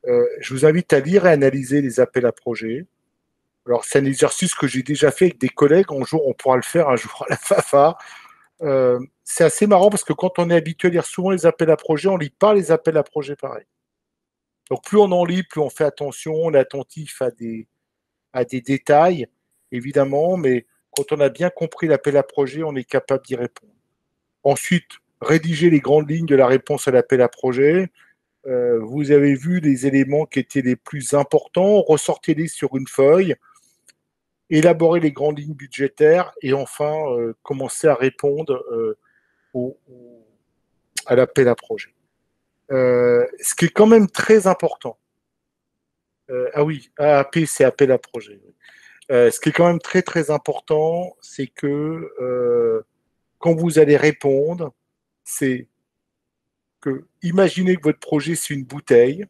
S3: Je vous invite à lire et analyser les appels à projets. Alors, c'est un exercice que j'ai déjà fait avec des collègues. Un jour, on pourra le faire un jour à la FAFA. C'est assez marrant parce que quand on est habitué à lire souvent les appels à projets, on ne lit pas les appels à projets pareil. Donc, plus on en lit, plus on fait attention, on est attentif à des détails, évidemment, mais quand on a bien compris l'appel à projet, on est capable d'y répondre. Ensuite, rédiger les grandes lignes de la réponse à l'appel à projet. Vous avez vu les éléments qui étaient les plus importants, ressortez-les sur une feuille, élaborer les grandes lignes budgétaires et enfin commencer à répondre à l'appel à projet. Ce qui est quand même très important. AAP, c'est appel à projet. Ce qui est quand même très très important, c'est que quand vous allez répondre, c'est que imaginez que votre projet c'est une bouteille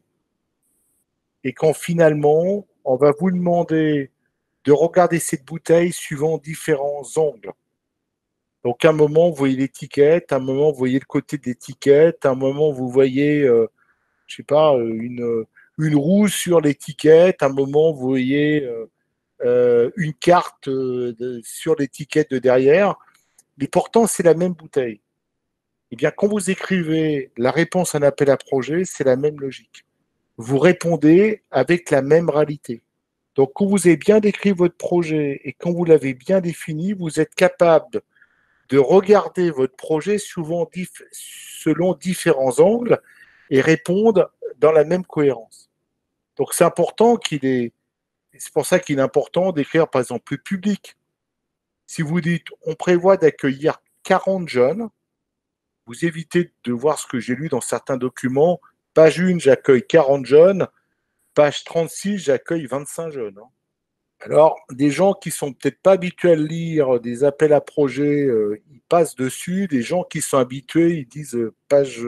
S3: et quand finalement on va vous demander de regarder cette bouteille suivant différents angles. Donc, à un moment, vous voyez l'étiquette, à un moment, vous voyez le côté de l'étiquette, à un moment, vous voyez, je sais pas, une roue sur l'étiquette, à un moment, vous voyez une carte sur l'étiquette de derrière. Mais pourtant, c'est la même bouteille. Eh bien, quand vous écrivez la réponse à un appel à projet, c'est la même logique. Vous répondez avec la même réalité. Donc, quand vous avez bien décrit votre projet et quand vous l'avez bien défini, vous êtes capable de regarder votre projet selon différents angles et répondre dans la même cohérence. Donc, c'est important c'est pour ça qu'il est important d'écrire, par exemple, le public. Si vous dites, on prévoit d'accueillir 40 jeunes, vous évitez de voir ce que j'ai lu dans certains documents. Page 1, j'accueille 40 jeunes. Page 36, j'accueille 25 jeunes. Alors, des gens qui sont peut-être pas habitués à lire des appels à projets, ils passent dessus. Des gens qui sont habitués, ils disent page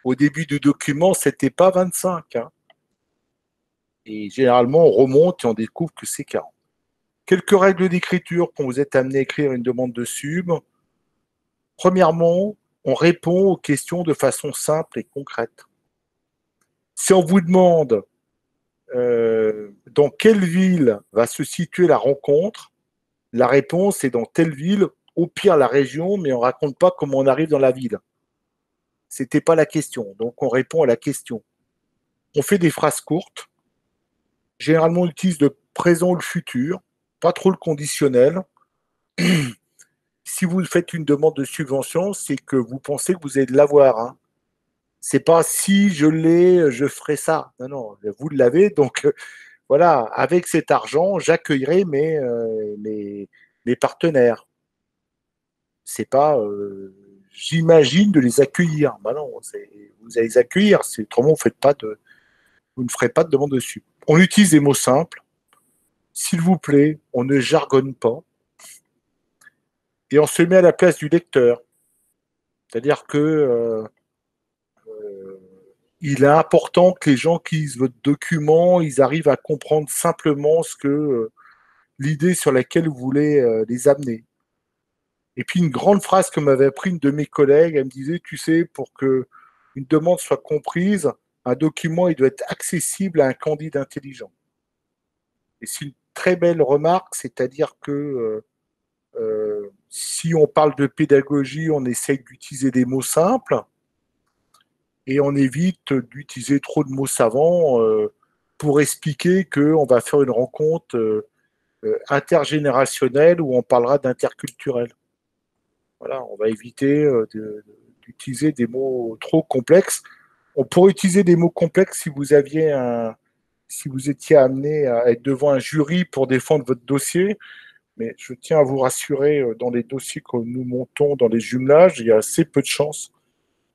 S3: au début du document, c'était pas 25. Hein. Et généralement, on remonte et on découvre que c'est 40. Quelques règles d'écriture quand vous êtes amené à écrire une demande de sub. Premièrement, on répond aux questions de façon simple et concrète. Si on vous demande dans quelle ville va se situer la rencontre, la réponse est dans telle ville, au pire la région, mais on ne raconte pas comment on arrive dans la ville. Ce n'était pas la question, donc on répond à la question. On fait des phrases courtes. Généralement, on utilise le présent ou le futur, pas trop le conditionnel. Si vous faites une demande de subvention, c'est que vous pensez que vous allez l'avoir. Hein. C'est pas si je l'ai, je ferai ça. Non, non, vous l'avez. Donc voilà, avec cet argent, j'accueillerai mes partenaires. C'est pas j'imagine de les accueillir. Ben non, vous allez les accueillir. Autrement, vous ne ferez pas de demande dessus. On utilise des mots simples. S'il vous plaît, on ne jargonne pas. Et on se met à la place du lecteur. C'est-à-dire que il est important que les gens qui lisent votre document, ils arrivent à comprendre simplement l'idée sur laquelle vous voulez les amener. Et puis une grande phrase que m'avait appris une de mes collègues, elle me disait, tu sais, pour que une demande soit comprise, un document il doit être accessible à un candidat intelligent. Et c'est une très belle remarque, c'est-à-dire que si on parle de pédagogie, on essaye d'utiliser des mots simples et on évite d'utiliser trop de mots savants pour expliquer qu'on va faire une rencontre intergénérationnelle où on parlera d'interculturel. Voilà, on va éviter d'utiliser des mots trop complexes. On pourrait utiliser des mots complexes si vous étiez amené à être devant un jury pour défendre votre dossier. Mais je tiens à vous rassurer, dans les dossiers que nous montons dans les jumelages, il y a assez peu de chances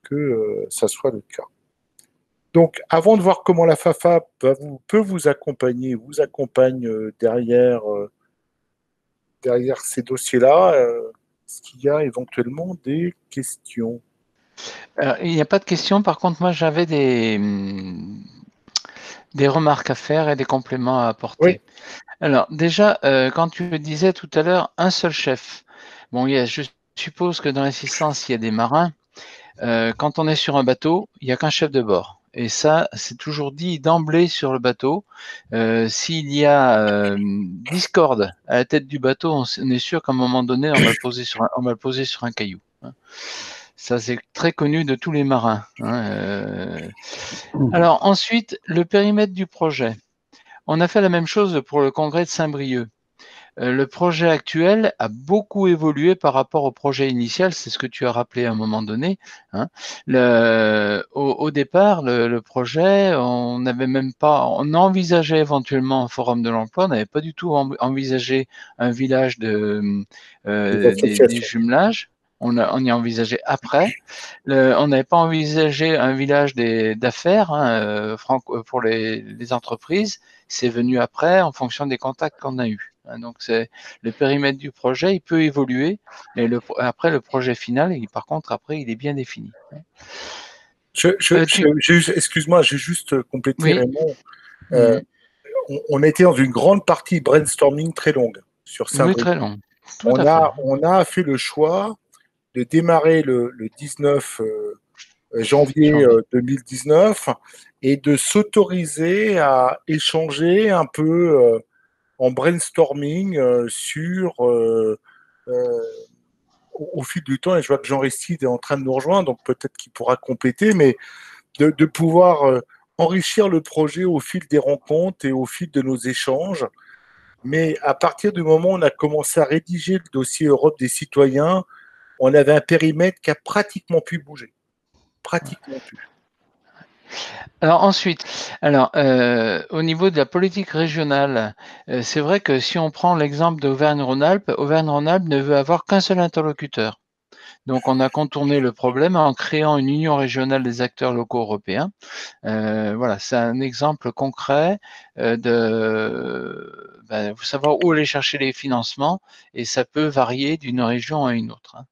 S3: que ça soit le cas. Donc, avant de voir comment la FAFA peut vous accompagner, vous accompagne derrière ces dossiers-là, est-ce qu'il y a éventuellement des questions?
S2: Il n'y a pas de questions. Par contre, moi, j'avais des remarques à faire et des compléments à apporter.
S3: Oui.
S2: Alors, déjà, quand tu le disais tout à l'heure, un seul chef. Bon, je suppose que dans l'assistance, il y a des marins. Quand on est sur un bateau, il n'y a qu'un chef de bord. Et ça, c'est toujours dit d'emblée sur le bateau. S'il y a discorde à la tête du bateau, on est sûr qu'à un moment donné, on va le poser sur un caillou. Hein. Ça, c'est très connu de tous les marins. Hein. Alors ensuite, le périmètre du projet. On a fait la même chose pour le congrès de Saint-Brieuc. Le projet actuel a beaucoup évolué par rapport au projet initial, c'est ce que tu as rappelé à un moment donné. Hein. Au départ, le projet, on envisageait éventuellement un forum de l'emploi, on n'avait pas du tout envisagé un village des jumelages. On y a envisagé après. On n'avait pas envisagé un village d'affaires pour les entreprises. C'est venu après en fonction des contacts qu'on a eus. Donc, c'est le périmètre du projet, il peut évoluer, mais après le projet final, par contre, après, il est bien défini.
S3: Excuse-moi, j'ai juste complété,
S2: oui.
S3: Raymond. On était dans une grande partie brainstorming très longue sur Saint-Brieuc.
S2: Oui, très long.
S3: On a fait le choix de démarrer le 19 janvier 2019 et de s'autoriser à échanger un peu en brainstorming au fil du temps, et je vois que Jean Restide est en train de nous rejoindre, donc peut-être qu'il pourra compléter, mais de pouvoir enrichir le projet au fil des rencontres et au fil de nos échanges. Mais à partir du moment où on a commencé à rédiger le dossier Europe des citoyens, on avait un périmètre qui a pratiquement pu bouger. Pratiquement pu.
S2: Alors ensuite, au niveau de la politique régionale, c'est vrai que si on prend l'exemple d'Auvergne-Rhône-Alpes, Auvergne-Rhône-Alpes ne veut avoir qu'un seul interlocuteur. Donc on a contourné le problème en créant une union régionale des acteurs locaux européens. Voilà, c'est un exemple concret faut savoir où aller chercher les financements et ça peut varier d'une région à une autre. Hein.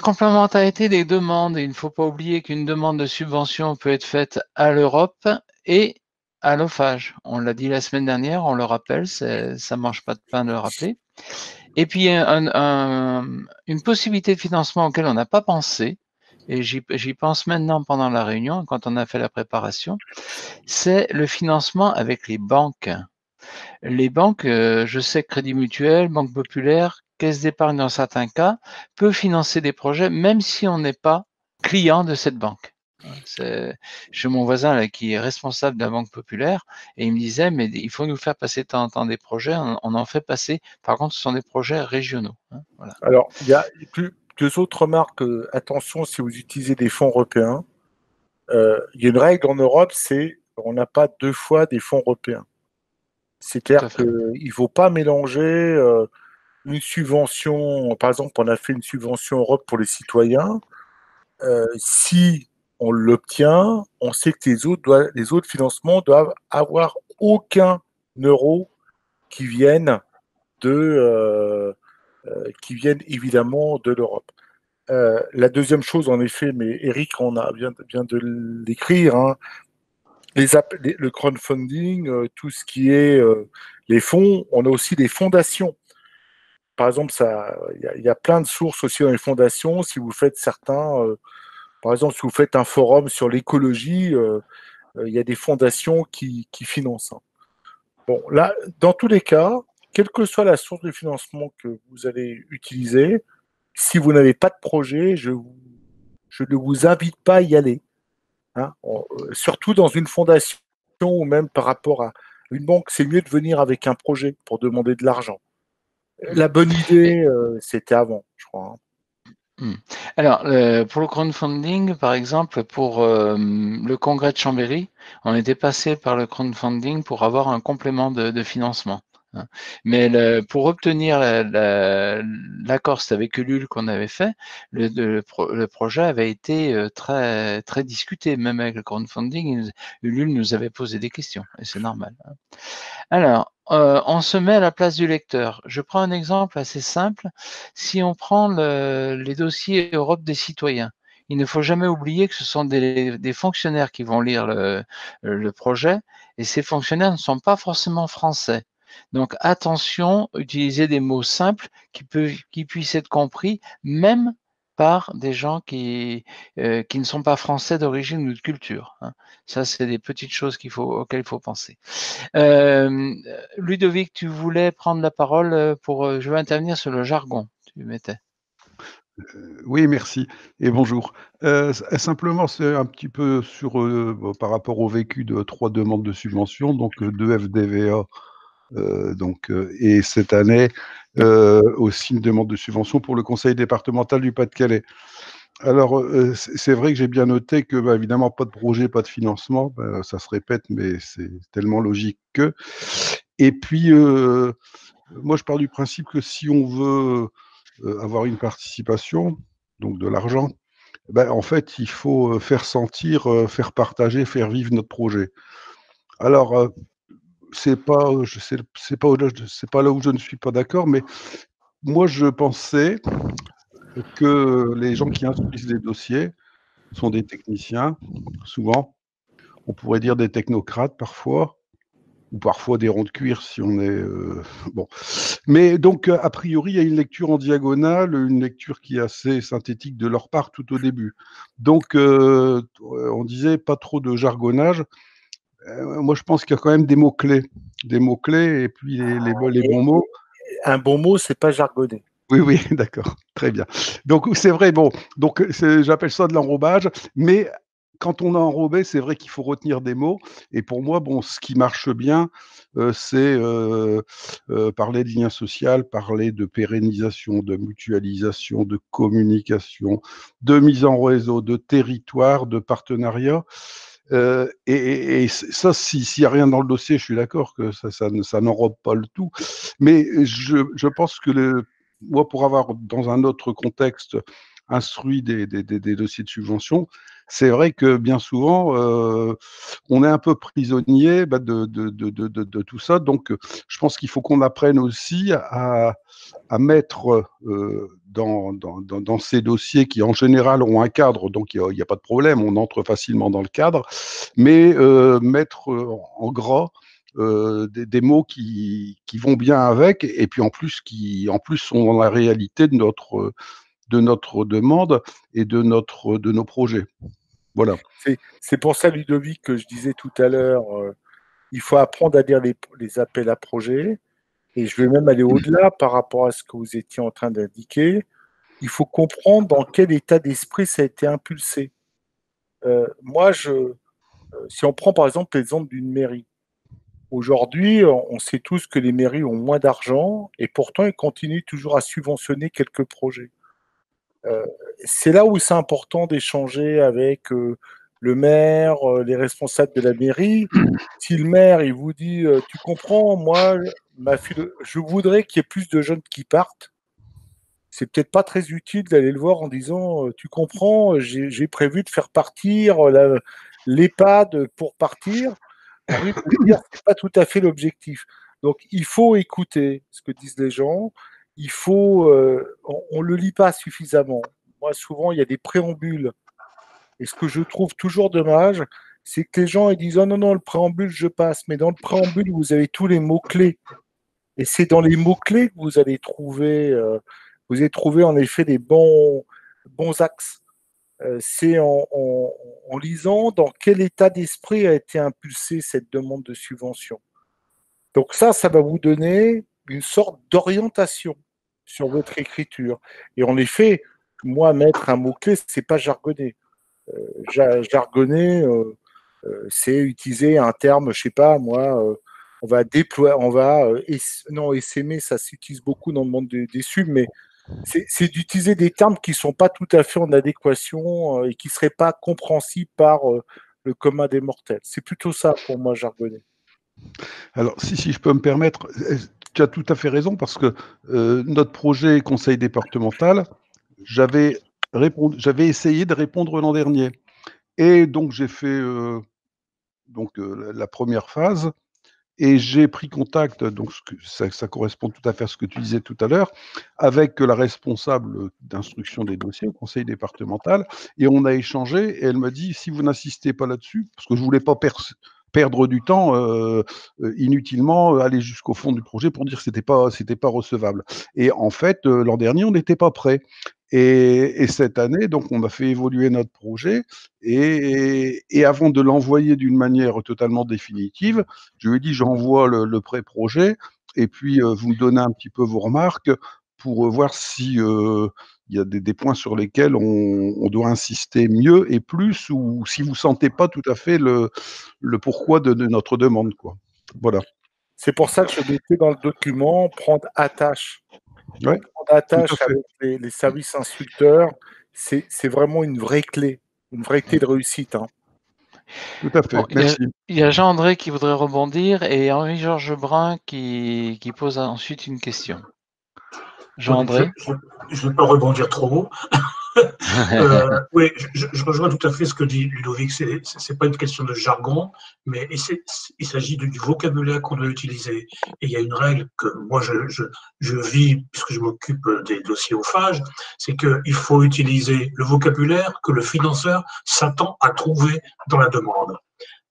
S2: Complémentarité des demandes. Il ne faut pas oublier qu'une demande de subvention peut être faite à l'Europe et à l'OFAGE. On l'a dit la semaine dernière, on le rappelle, ça ne mange pas de pain de le rappeler. Et puis, une possibilité de financement auquel on n'a pas pensé, et j'y pense maintenant pendant la réunion, quand on a fait la préparation, c'est le financement avec les banques. Les banques, je sais que Crédit Mutuel, Banque Populaire, Caisse d'épargne dans certains cas, peut financer des projets même si on n'est pas client de cette banque. J'ai mon voisin là, qui est responsable de la Banque Populaire et il me disait mais il faut nous faire passer de temps en temps des projets, on en fait passer. Par contre, ce sont des projets régionaux. Voilà.
S3: Alors, il y a deux autres remarques. Attention, si vous utilisez des fonds européens, il y a une règle en Europe, c'est on n'a pas deux fois des fonds européens. C'est-à-dire qu'il ne faut pas mélanger une subvention. Par exemple, on a fait une subvention Europe pour les citoyens. Si on l'obtient, on sait que les autres financements doivent avoir aucun euro qui viennent évidemment de l'Europe. La deuxième chose, en effet, mais Eric vient de l'écrire, hein, le crowdfunding, tout ce qui est les fonds, on a aussi des fondations. Par exemple, il y a plein de sources aussi dans les fondations. Si vous faites par exemple, si vous faites un forum sur l'écologie, il y a des fondations qui financent. Bon, là, dans tous les cas, quelle que soit la source de financement que vous allez utiliser, si vous n'avez pas de projet, je ne vous invite pas à y aller. Hein. Surtout dans une fondation ou même par rapport à une banque, c'est mieux de venir avec un projet pour demander de l'argent. La bonne idée, c'était avant, je crois.
S2: Alors, pour le crowdfunding, par exemple, pour le congrès de Chambéry, on était passé par le crowdfunding pour avoir un complément de financement. Mais pour obtenir l'accord, c'était avec Ulule qu'on avait fait, le projet avait été très, très discuté, même avec le crowdfunding. Ulule nous avait posé des questions, et c'est normal. Alors, on se met à la place du lecteur. Je prends un exemple assez simple. Si on prend les dossiers Europe des citoyens, il ne faut jamais oublier que ce sont des fonctionnaires qui vont lire le projet, et ces fonctionnaires ne sont pas forcément français. Donc attention, utilisez des mots simples qui puissent être compris, même par des gens qui ne sont pas français d'origine ou de culture. Ça, c'est des petites choses auxquelles il faut penser. Ludovic, tu voulais prendre la parole je veux intervenir sur le jargon. Tu mettais.
S4: Oui, merci et bonjour. Simplement, c'est un petit peu par rapport au vécu de 3 demandes de subvention, donc 2 FDVA, et cette année, aussi une demande de subvention pour le conseil départemental du Pas-de-Calais. Alors, c'est vrai que j'ai bien noté que, évidemment, pas de projet, pas de financement, ça se répète, mais c'est tellement logique que. Et puis, moi, je pars du principe que si on veut avoir une participation, donc de l'argent, en fait, il faut faire sentir, faire partager, faire vivre notre projet. Alors, c'est pas là où je ne suis pas d'accord, mais moi, je pensais que les gens qui instruisent les dossiers sont des techniciens, souvent. On pourrait dire des technocrates parfois, ou parfois des ronds de cuir si on est bon. Mais donc, a priori, il y a une lecture en diagonale, une lecture qui est assez synthétique de leur part tout au début. Donc, on disait pas trop de jargonnage. Moi, je pense qu'il y a quand même des mots-clés. Des mots-clés et puis les bons mots.
S3: Un bon mot, c'est pas jargonné.
S4: Oui, oui, d'accord, très bien. Donc, c'est vrai, bon, donc j'appelle ça de l'enrobage, mais quand on a enrobé, c'est vrai qu'il faut retenir des mots. Et pour moi, bon, ce qui marche bien, c'est parler de lien social, parler de pérennisation, de mutualisation, de communication, de mise en réseau, de territoire, de partenariat. Et ça, s'il n'y a rien dans le dossier, je suis d'accord que ça n'enrobe pas le tout. Mais je pense que moi, pour avoir, dans un autre contexte, instruit des dossiers de subvention, c'est vrai que bien souvent, on est un peu prisonnier de tout ça. Donc, je pense qu'il faut qu'on apprenne aussi à mettre dans ces dossiers qui, en général, ont un cadre, donc il n'y a pas de problème, on entre facilement dans le cadre, mais mettre en gras des mots qui vont bien avec, et puis qui sont dans la réalité de notre demande et de nos projets. Voilà.
S3: C'est pour ça, Ludovic, que je disais tout à l'heure, il faut apprendre à lire les appels à projets. Et je vais même aller au-delà par rapport à ce que vous étiez en train d'indiquer. Il faut comprendre dans quel état d'esprit ça a été impulsé. Moi, si on prend par exemple l'exemple d'une mairie, aujourd'hui, on sait tous que les mairies ont moins d'argent et pourtant, elles continuent toujours à subventionner quelques projets. C'est là où c'est important d'échanger avec le maire, les responsables de la mairie. Si le maire, il vous dit, tu comprends, moi, je voudrais qu'il y ait plus de jeunes qui partent, c'est peut-être pas très utile d'aller le voir en disant, tu comprends, j'ai prévu de faire partir l'EHPAD pour partir. Envie de vous dire, c'est pas tout à fait l'objectif. Donc, il faut écouter ce que disent les gens. On le lit pas suffisamment. Moi, souvent, il y a des préambules. Et ce que je trouve toujours dommage, c'est que les gens ils disent, oh non, non, le préambule, je passe. Mais dans le préambule, vous avez tous les mots-clés. Et c'est dans les mots-clés que vous allez trouver en effet des bons axes. C'est en lisant dans quel état d'esprit a été impulsée cette demande de subvention. Donc ça va vous donner une sorte d'orientation sur votre écriture. Et en effet, moi, mettre un mot-clé, c'est pas jargonner. Jargonner, c'est utiliser un terme, je sais pas, moi, on va déployer, non, essaimer, ça s'utilise beaucoup dans le monde des subs, mais c'est d'utiliser des termes qui ne sont pas tout à fait en adéquation et qui ne seraient pas compréhensibles par le commun des mortels. C'est plutôt ça pour moi, jargonner.
S4: Alors, si je peux me permettre, tu as tout à fait raison, parce que notre projet conseil départemental, j'avais essayé de répondre l'an dernier. Et donc, j'ai fait la première phase. Et j'ai pris contact, donc ça correspond tout à fait à ce que tu disais tout à l'heure, avec la responsable d'instruction des dossiers au conseil départemental, et on a échangé, et elle m'a dit, si vous n'insistez pas là-dessus, parce que je voulais pas perdre du temps inutilement, aller jusqu'au fond du projet pour dire que c'était pas recevable. Et en fait, l'an dernier, on n'était pas prêt. Et cette année, donc, on a fait évoluer notre projet, et avant de l'envoyer d'une manière totalement définitive, je lui ai dit, j'envoie le pré-projet, et puis vous me donnez un petit peu vos remarques pour voir si il y a des points sur lesquels on doit insister mieux et plus, ou si vous sentez pas tout à fait le pourquoi de notre demande, quoi. Voilà.
S3: C'est pour ça que je mettais dans le document prendre attache.
S4: Ouais,
S3: prendre attache avec les services instructeurs, c'est vraiment une vraie clé de réussite. Hein.
S4: Tout à fait.
S2: Bon,
S4: merci.
S2: Il y a Jean-André qui voudrait rebondir et Henri-Georges Brun qui pose ensuite une question. Jean-André.
S5: Je ne vais pas rebondir trop haut. Oui, je rejoins tout à fait ce que dit Ludovic. C'est pas une question de jargon, mais il s'agit du vocabulaire qu'on doit utiliser. Et il y a une règle que moi je vis, puisque je m'occupe des dossiers au phage, c'est qu'il faut utiliser le vocabulaire que le financeur s'attend à trouver dans la demande.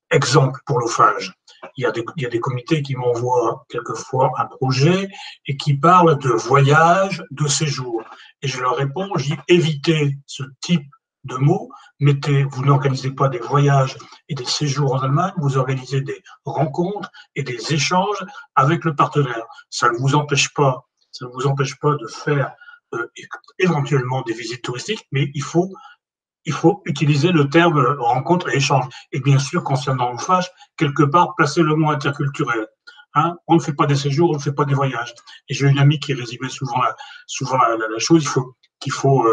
S5: Exemple pour l'OPHAGE. Il y a des comités qui m'envoient quelquefois un projet et qui parlent de voyage, de séjour. Et je leur réponds, je dis évitez ce type de mots, vous n'organisez pas des voyages et des séjours en Allemagne, vous organisez des rencontres et des échanges avec le partenaire. Ça ne vous empêche pas de faire éventuellement des visites touristiques, mais il faut utiliser le terme rencontre et échange. Et bien sûr, concernant l'OPHAGE, quelque part, placer le mot interculturel. Hein, on ne fait pas des séjours, on ne fait pas des voyages. Et j'ai une amie qui résumait souvent la chose, qu'il faut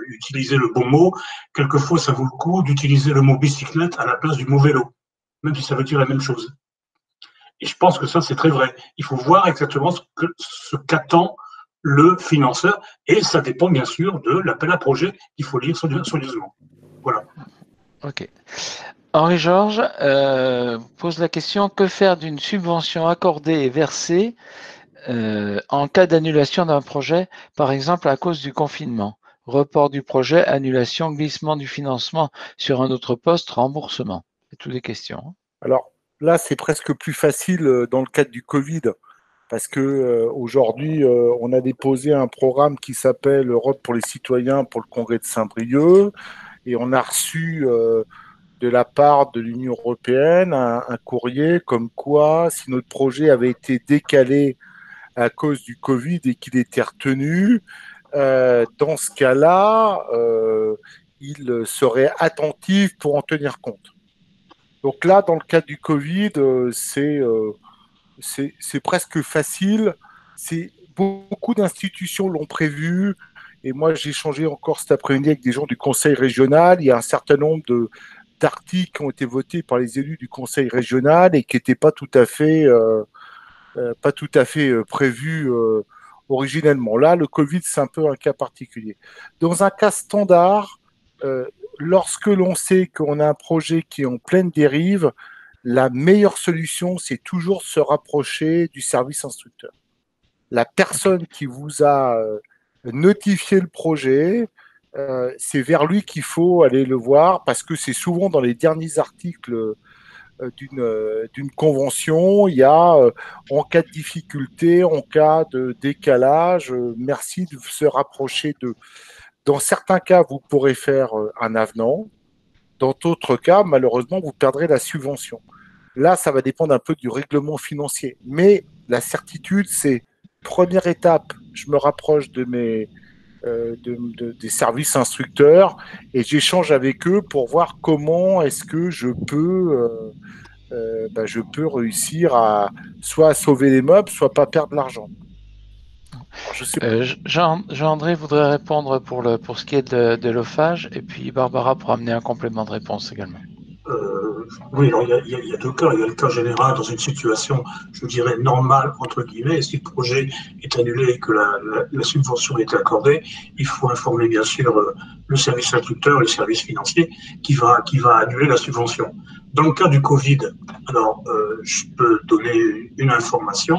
S5: utiliser le bon mot. Quelquefois, ça vaut le coup d'utiliser le mot bicyclette à la place du mot vélo, même si ça veut dire la même chose. Et je pense que ça, c'est très vrai. Il faut voir exactement ce qu'attend le financeur, et ça dépend bien sûr de l'appel à projet qu'il faut lire soigneusement. Voilà.
S2: Ok. Henri-Georges pose la question, que faire d'une subvention accordée et versée en cas d'annulation d'un projet, par exemple à cause du confinement? Report du projet, annulation, glissement du financement sur un autre poste, remboursement. C'est toutes les questions.
S3: Alors, là, c'est presque plus facile dans le cadre du Covid, parce que aujourd'hui, on a déposé un programme qui s'appelle Europe pour les citoyens pour le congrès de Saint-Brieuc, et on a reçu de la part de l'Union européenne un courrier comme quoi, si notre projet avait été décalé à cause du Covid et qu'il était retenu, dans ce cas-là, il serait attentif pour en tenir compte. Donc là, dans le cadre du Covid, c'est presque facile. Beaucoup d'institutions l'ont prévu. Et moi, j'ai échangé encore cet après-midi avec des gens du Conseil régional. Il y a un certain nombre d'articles qui ont été votés par les élus du Conseil régional et qui n'étaient pas tout à fait prévus originellement. Là, le Covid, c'est un peu un cas particulier. Dans un cas standard, lorsque l'on sait qu'on a un projet qui est en pleine dérive, la meilleure solution, c'est toujours se rapprocher du service instructeur. La personne qui vous a notifié le projet, c'est vers lui qu'il faut aller le voir parce que c'est souvent dans les derniers articles d'une convention, il y a en cas de difficulté, en cas de décalage, merci de se rapprocher de. Dans certains cas, vous pourrez faire un avenant. Dans d'autres cas, malheureusement, vous perdrez la subvention. Là, ça va dépendre un peu du règlement financier. Mais la certitude, c'est première étape, je me rapproche de des services instructeurs et j'échange avec eux pour voir comment est-ce que je peux réussir à soit sauver les meubles, soit pas perdre l'argent.
S2: Jean-André voudrait répondre pour ce qui est de l'OFAGE et puis Barbara pour amener un complément de réponse également.
S5: Oui, alors il y a deux cas. Il y a le cas général dans une situation, je dirais, normale, entre guillemets. Et si le projet est annulé et que la subvention est accordée, il faut informer bien sûr le service instructeur, le service financier qui va annuler la subvention. Dans le cas du Covid, alors je peux donner une information.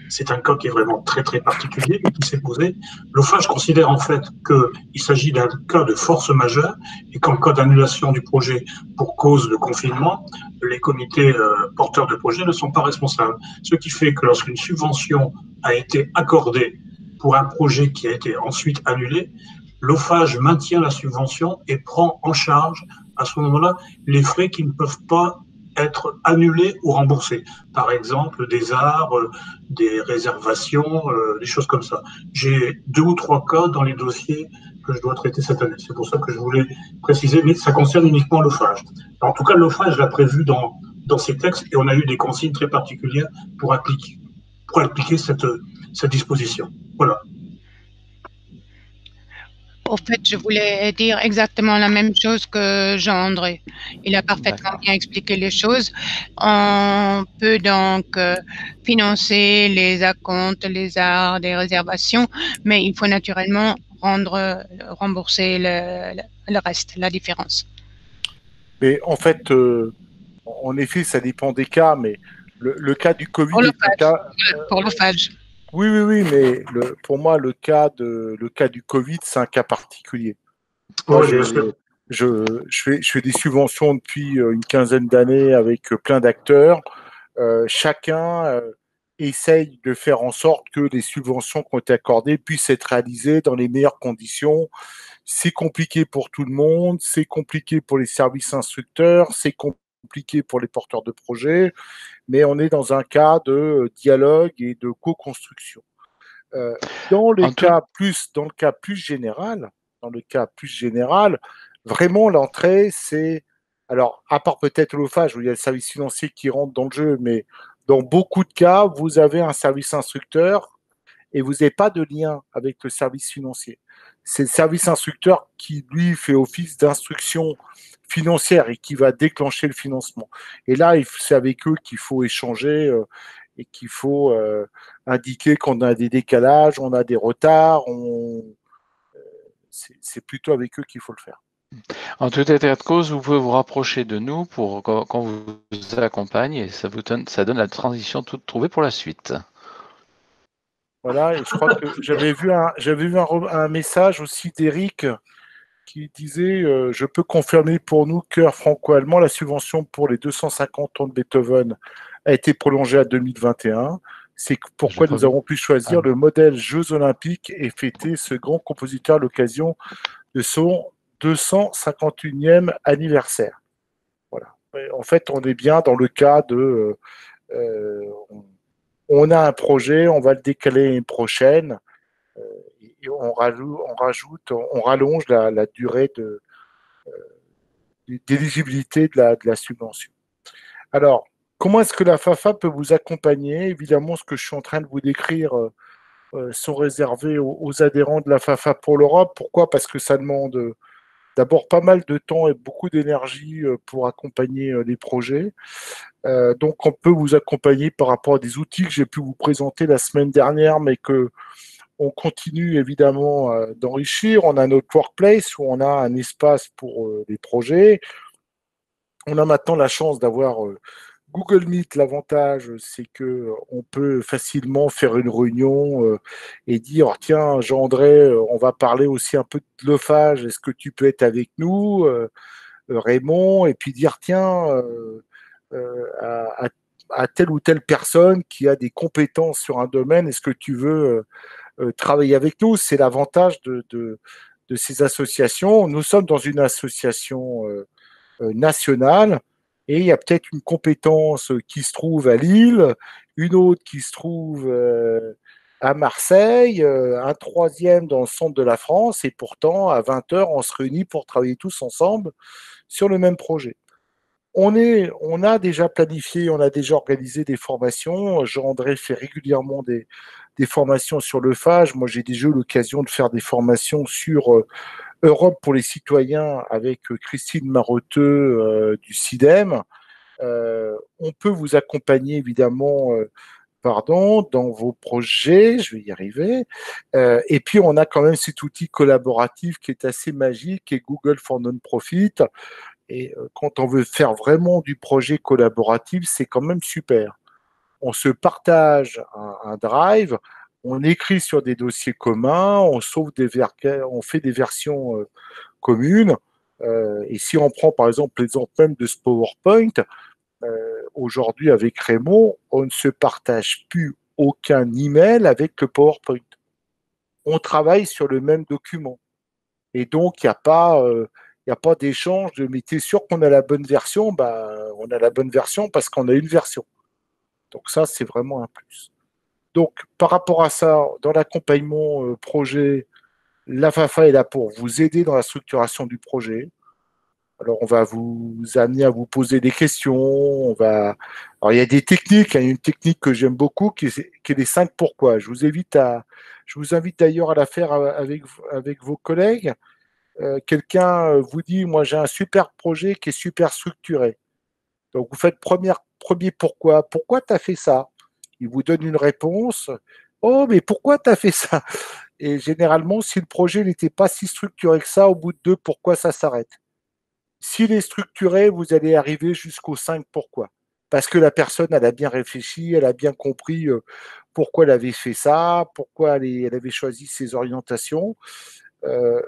S5: C'est un cas qui est vraiment très très particulier qui s'est posé. L'OFAGE considère en fait qu'il s'agit d'un cas de force majeure et qu'en cas d'annulation du projet pour cause de confinement, les comités porteurs de projet ne sont pas responsables. Ce qui fait que lorsqu'une subvention a été accordée pour un projet qui a été ensuite annulé, l'OFAGE maintient la subvention et prend en charge à ce moment-là les frais qui ne peuvent pas être annulés ou remboursés. Par exemple, des arts, des réservations, des choses comme ça. J'ai 2 ou 3 cas dans les dossiers que je dois traiter cette année. C'est pour ça que je voulais préciser, mais ça concerne uniquement l'OFAGE. En tout cas, l'OFAGE l'a prévu dans ses textes et on a eu des consignes très particulières pour appliquer cette disposition. Voilà.
S1: Au fait, je voulais dire exactement la même chose que Jean-André. Il a parfaitement bien expliqué les choses. On peut donc financer les acomptes, les arts, des réservations, mais il faut naturellement rembourser le reste, la différence.
S3: Mais en fait, en effet, ça dépend des cas, mais le cas du Covid
S1: pour l'OFAGE.
S3: Oui, mais pour moi, le cas du Covid, c'est un cas particulier. Moi, je fais des subventions depuis une quinzaine d'années avec plein d'acteurs. Chacun essaye de faire en sorte que les subventions qui ont été accordées puissent être réalisées dans les meilleures conditions. C'est compliqué pour tout le monde, c'est compliqué pour les services instructeurs, c'est compliqué pour les porteurs de projets, mais on est dans un cas de dialogue et de co-construction. Dans le cas plus général, vraiment l'entrée, c'est, alors à part peut-être l'OFAGE où il y a le service financier qui rentre dans le jeu, mais dans beaucoup de cas, vous avez un service instructeur et vous n'avez pas de lien avec le service financier. C'est le service instructeur qui, lui, fait office d'instruction financière et qui va déclencher le financement. Et là, c'est avec eux qu'il faut échanger et qu'il faut indiquer qu'on a des décalages, on a des retards. C'est plutôt avec eux qu'il faut le faire.
S2: En tout état de cause, vous pouvez vous rapprocher de nous pour qu'on vous accompagne et ça donne la transition toute trouvée pour la suite.
S3: Voilà, et je crois que j'avais vu un message aussi d'Éric qui disait je peux confirmer pour nous, chœur franco-allemand, la subvention pour les 250 ans de Beethoven a été prolongée à 2021. C'est pourquoi nous avons pu choisir le modèle Jeux Olympiques et fêter ce grand compositeur à l'occasion de son 251e anniversaire. Voilà. En fait, on est bien dans le cas de on a un projet, on va le décaler l'année prochaine, et on rallonge la durée d'éligibilité de la subvention. Alors, comment est-ce que la FAFA peut vous accompagner? Évidemment, ce que je suis en train de vous décrire sont réservés aux adhérents de la FAFA pour l'Europe. Pourquoi? Parce que ça demande d'abord pas mal de temps et beaucoup d'énergie pour accompagner les projets. Donc, on peut vous accompagner par rapport à des outils que j'ai pu vous présenter la semaine dernière, mais que on continue évidemment d'enrichir. On a notre workplace où on a un espace pour les projets. On a maintenant la chance d'avoir Google Meet. L'avantage, c'est que on peut facilement faire une réunion et dire tiens, Jean-André, on va parler aussi un peu de l'œufage. Est-ce que tu peux être avec nous, Raymond? Et puis dire tiens, à telle ou telle personne qui a des compétences sur un domaine, est-ce que tu veux travailler avec nous? C'est l'avantage de ces associations. Nous sommes dans une association nationale et il y a peut-être une compétence qui se trouve à Lille, une autre qui se trouve à Marseille, un troisième dans le centre de la France, et pourtant à 20 heures, on se réunit pour travailler tous ensemble sur le même projet. On a déjà planifié, on a déjà organisé des formations. Jean-André fait régulièrement des formations sur le phage. Moi, j'ai déjà eu l'occasion de faire des formations sur Europe pour les citoyens avec Christine Maroteux du CIDEM. On peut vous accompagner évidemment dans vos projets, je vais y arriver. Et puis, on a quand même cet outil collaboratif qui est assez magique, qui est Google for Non-Profit. Et quand on veut faire vraiment du projet collaboratif, c'est quand même super. On se partage un drive, on écrit sur des dossiers communs, on fait des versions communes. Et si on prend par exemple l'exemple même de ce PowerPoint, aujourd'hui avec Raymond, on ne se partage plus aucun email avec le PowerPoint. On travaille sur le même document. Et donc, il n'y a pas d'échange de mais t'es sûr qu'on a la bonne version? On a la bonne version parce qu'on a une version. Donc ça, c'est vraiment un plus. Donc, par rapport à ça, dans l'accompagnement projet, la FAFA est là pour vous aider dans la structuration du projet. Alors, on va vous amener à vous poser des questions. Alors, il y a des techniques. Il y a une technique que j'aime beaucoup qui est les 5 pourquoi. Je vous invite d'ailleurs à la faire avec vos collègues. Quelqu'un vous dit, moi j'ai un super projet qui est super structuré. Donc vous faites premier pourquoi. Pourquoi tu as fait ça? Il vous donne une réponse. Oh, mais pourquoi tu as fait ça? Et généralement, si le projet n'était pas si structuré que ça, au bout de 2 pourquoi ça s'arrête. S'il est structuré, vous allez arriver jusqu'au 5 pourquoi. Parce que la personne, elle a bien réfléchi, elle a bien compris pourquoi elle avait fait ça, pourquoi elle avait choisi ses orientations.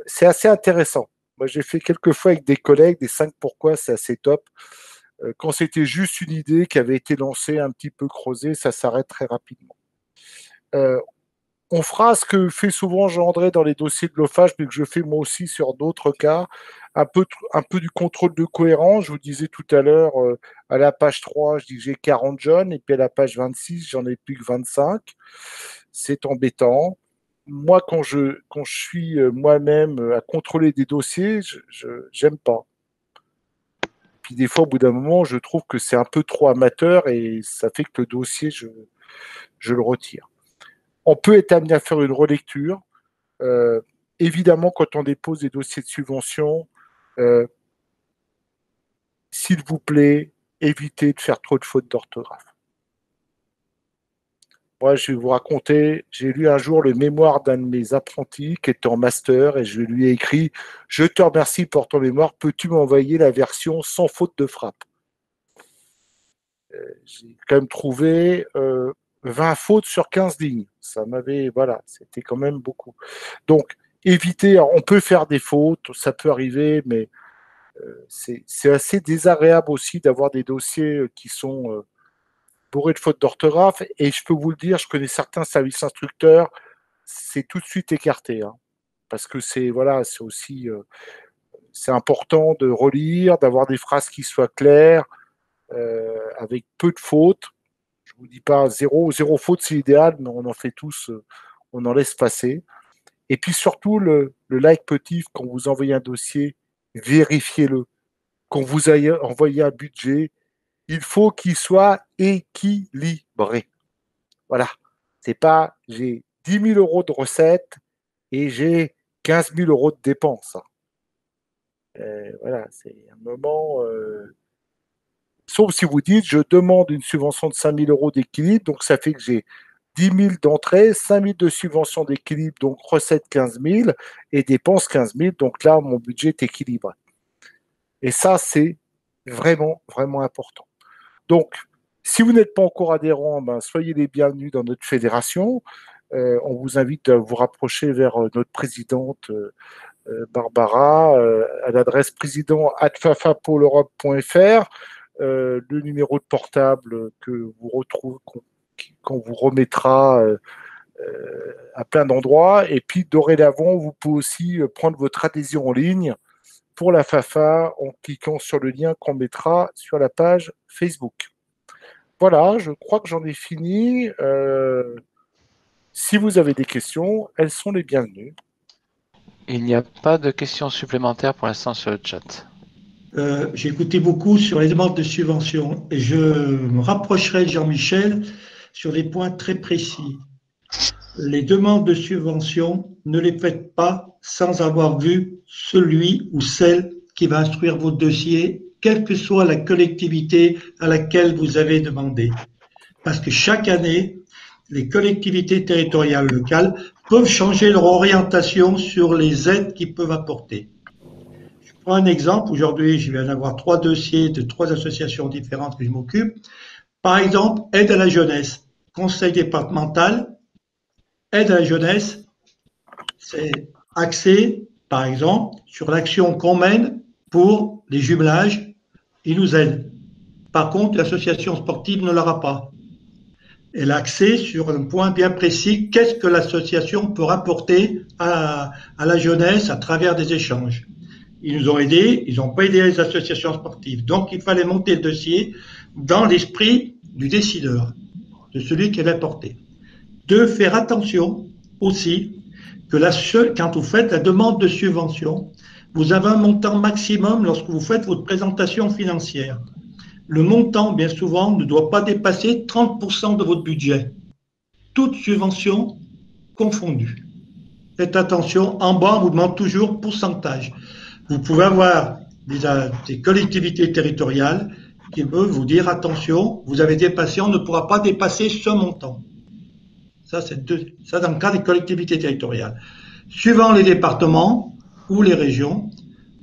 S3: C'est assez intéressant. Moi, j'ai fait quelques fois avec des collègues, des 5 pourquoi, c'est assez top. Quand c'était juste une idée qui avait été lancée, un petit peu creusée, ça s'arrête très rapidement. On fera ce que fait souvent Jean-André dans les dossiers de l'OFAGE, mais que je fais moi aussi sur d'autres cas, un peu du contrôle de cohérence. Je vous disais tout à l'heure, à la page 3, je dis que j'ai 40 jeunes, et puis à la page 26, j'en ai plus que 25. C'est embêtant. Moi, quand je suis moi-même à contrôler des dossiers, je n'aime pas. Puis des fois, au bout d'un moment, je trouve que c'est un peu trop amateur et ça fait que le dossier, je le retire. On peut être amené à faire une relecture. Évidemment, quand on dépose des dossiers de subvention, s'il vous plaît, évitez de faire trop de fautes d'orthographe. Moi, je vais vous raconter, j'ai lu un jour le mémoire d'un de mes apprentis qui était en master et je lui ai écrit « Je te remercie pour ton mémoire, peux-tu m'envoyer la version sans faute de frappe ?» J'ai quand même trouvé 20 fautes sur 15 lignes. Ça m'avait, voilà, c'était quand même beaucoup. Donc, éviter, on peut faire des fautes, ça peut arriver, mais c'est assez désagréable aussi d'avoir des dossiers qui sont bourrés de fautes d'orthographe. Et je peux vous le dire, je connais certains services instructeurs, c'est tout de suite écarté. Hein, parce que c'est aussi c'est important de relire, d'avoir des phrases qui soient claires, avec peu de fautes. Je ne vous dis pas zéro faute, c'est idéal, mais on en fait tous, on en laisse passer. Et puis surtout, le leitmotiv, quand vous envoyez un dossier, vérifiez-le. Quand vous envoyez un budget, il faut qu'il soit équilibré. Voilà. C'est pas j'ai 10 000 euros de recettes et j'ai 15 000 euros de dépenses. Voilà, c'est un moment. Sauf si vous dites je demande une subvention de 5 000 euros d'équilibre, donc ça fait que j'ai 10 000 d'entrée, 5 000 de subvention d'équilibre, donc recettes 15 000 et dépenses 15 000. Donc là, mon budget est équilibré. Et ça, c'est vraiment, vraiment important. Donc, si vous n'êtes pas encore adhérent, soyez les bienvenus dans notre fédération. On vous invite à vous rapprocher vers notre présidente Barbara à l'adresse président@fafapoleurope.fr. Le numéro de portable que vous retrouvez, qu'on vous remettra à plein d'endroits. Et puis, dorénavant, vous pouvez aussi prendre votre adhésion en ligne pour la FAFA en cliquant sur le lien qu'on mettra sur la page Facebook. Voilà, je crois que j'en ai fini. Si vous avez des questions, elles sont les bienvenues.
S2: Il n'y a pas de questions supplémentaires pour l'instant sur le chat.
S6: J'ai écouté beaucoup sur les demandes de subventions et je me rapprocherai de Jean-Michel sur des points très précis. Les demandes de subventions, ne les faites pas sans avoir vu celui ou celle qui va instruire votre dossier, quelle que soit la collectivité à laquelle vous avez demandé. Parce que chaque année, les collectivités territoriales locales peuvent changer leur orientation sur les aides qu'ils peuvent apporter. Je prends un exemple. Aujourd'hui, je viens d'avoir 3 dossiers de 3 associations différentes que je m'occupe. Par exemple, aide à la jeunesse, conseil départemental, aide à la jeunesse, c'est axé, par exemple, sur l'action qu'on mène pour les jumelages. Ils nous aident. Par contre, l'association sportive ne l'aura pas. Elle a axé sur un point bien précis. Qu'est-ce que l'association peut rapporter à la jeunesse à travers des échanges? Ils nous ont aidés, ils n'ont pas aidé les associations sportives. Donc, il fallait monter le dossier dans l'esprit du décideur, de celui qui l'a porté. De faire attention aussi que quand vous faites la demande de subvention, vous avez un montant maximum lorsque vous faites votre présentation financière. Le montant, bien souvent, ne doit pas dépasser 30% de votre budget. Toute subvention confondue. Faites attention, en bas, on vous demande toujours pourcentage. Vous pouvez avoir des collectivités territoriales qui peuvent vous dire attention, vous avez dépassé, on ne pourra pas dépasser ce montant. Ça, ça dans le cas des collectivités territoriales. Suivant les départements ou les régions,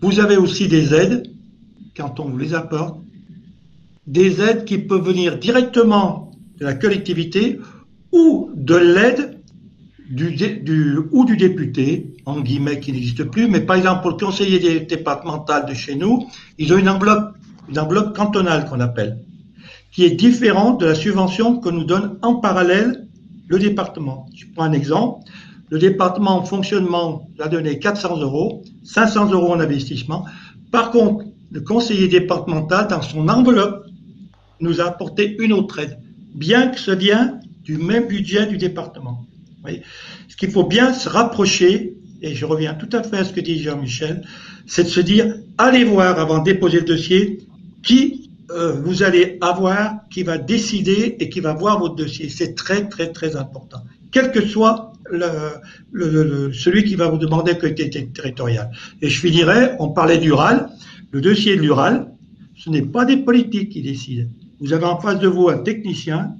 S6: vous avez aussi des aides, quand on vous les apporte, des aides qui peuvent venir directement de la collectivité ou de l'aide du député, en guillemets, qui n'existe plus, mais par exemple pour le conseiller départemental de chez nous, ils ont une enveloppe cantonale qu'on appelle, qui est différente de la subvention que nous donne en parallèle le département. Je prends un exemple. Le département en fonctionnement a donné 400 €, 500 € en investissement. Par contre, le conseiller départemental, dans son enveloppe, nous a apporté une autre aide, bien que ce vienne du même budget du département. Vous voyez, ce qu'il faut bien se rapprocher, et je reviens tout à fait à ce que dit Jean-Michel, c'est de se dire, allez voir avant de déposer le dossier, qui vous allez avoir, qui va décider et qui va voir votre dossier. C'est très, très, très important. Quel que soit celui qui va vous demander la collectivité territoriale. Et je finirai, on parlait du RAL. Le dossier de l'URAL, ce n'est pas des politiques qui décident. Vous avez en face de vous un technicien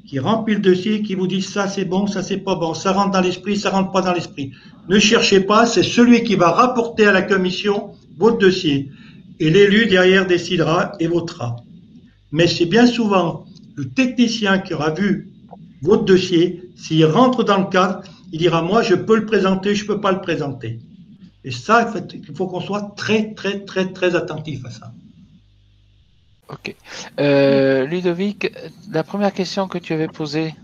S6: qui remplit le dossier, qui vous dit ça c'est bon, ça c'est pas bon, ça rentre dans l'esprit, ça rentre pas dans l'esprit. Ne cherchez pas, c'est celui qui va rapporter à la commission votre dossier. Et l'élu derrière décidera et votera. Mais c'est bien souvent le technicien qui aura vu votre dossier, s'il rentre dans le cadre, il dira, moi, je peux le présenter, je ne peux pas le présenter. Et ça, en fait, il faut qu'on soit très, très, très, très attentif à ça.
S2: Ok. Ludovic, la première question que tu avais posée.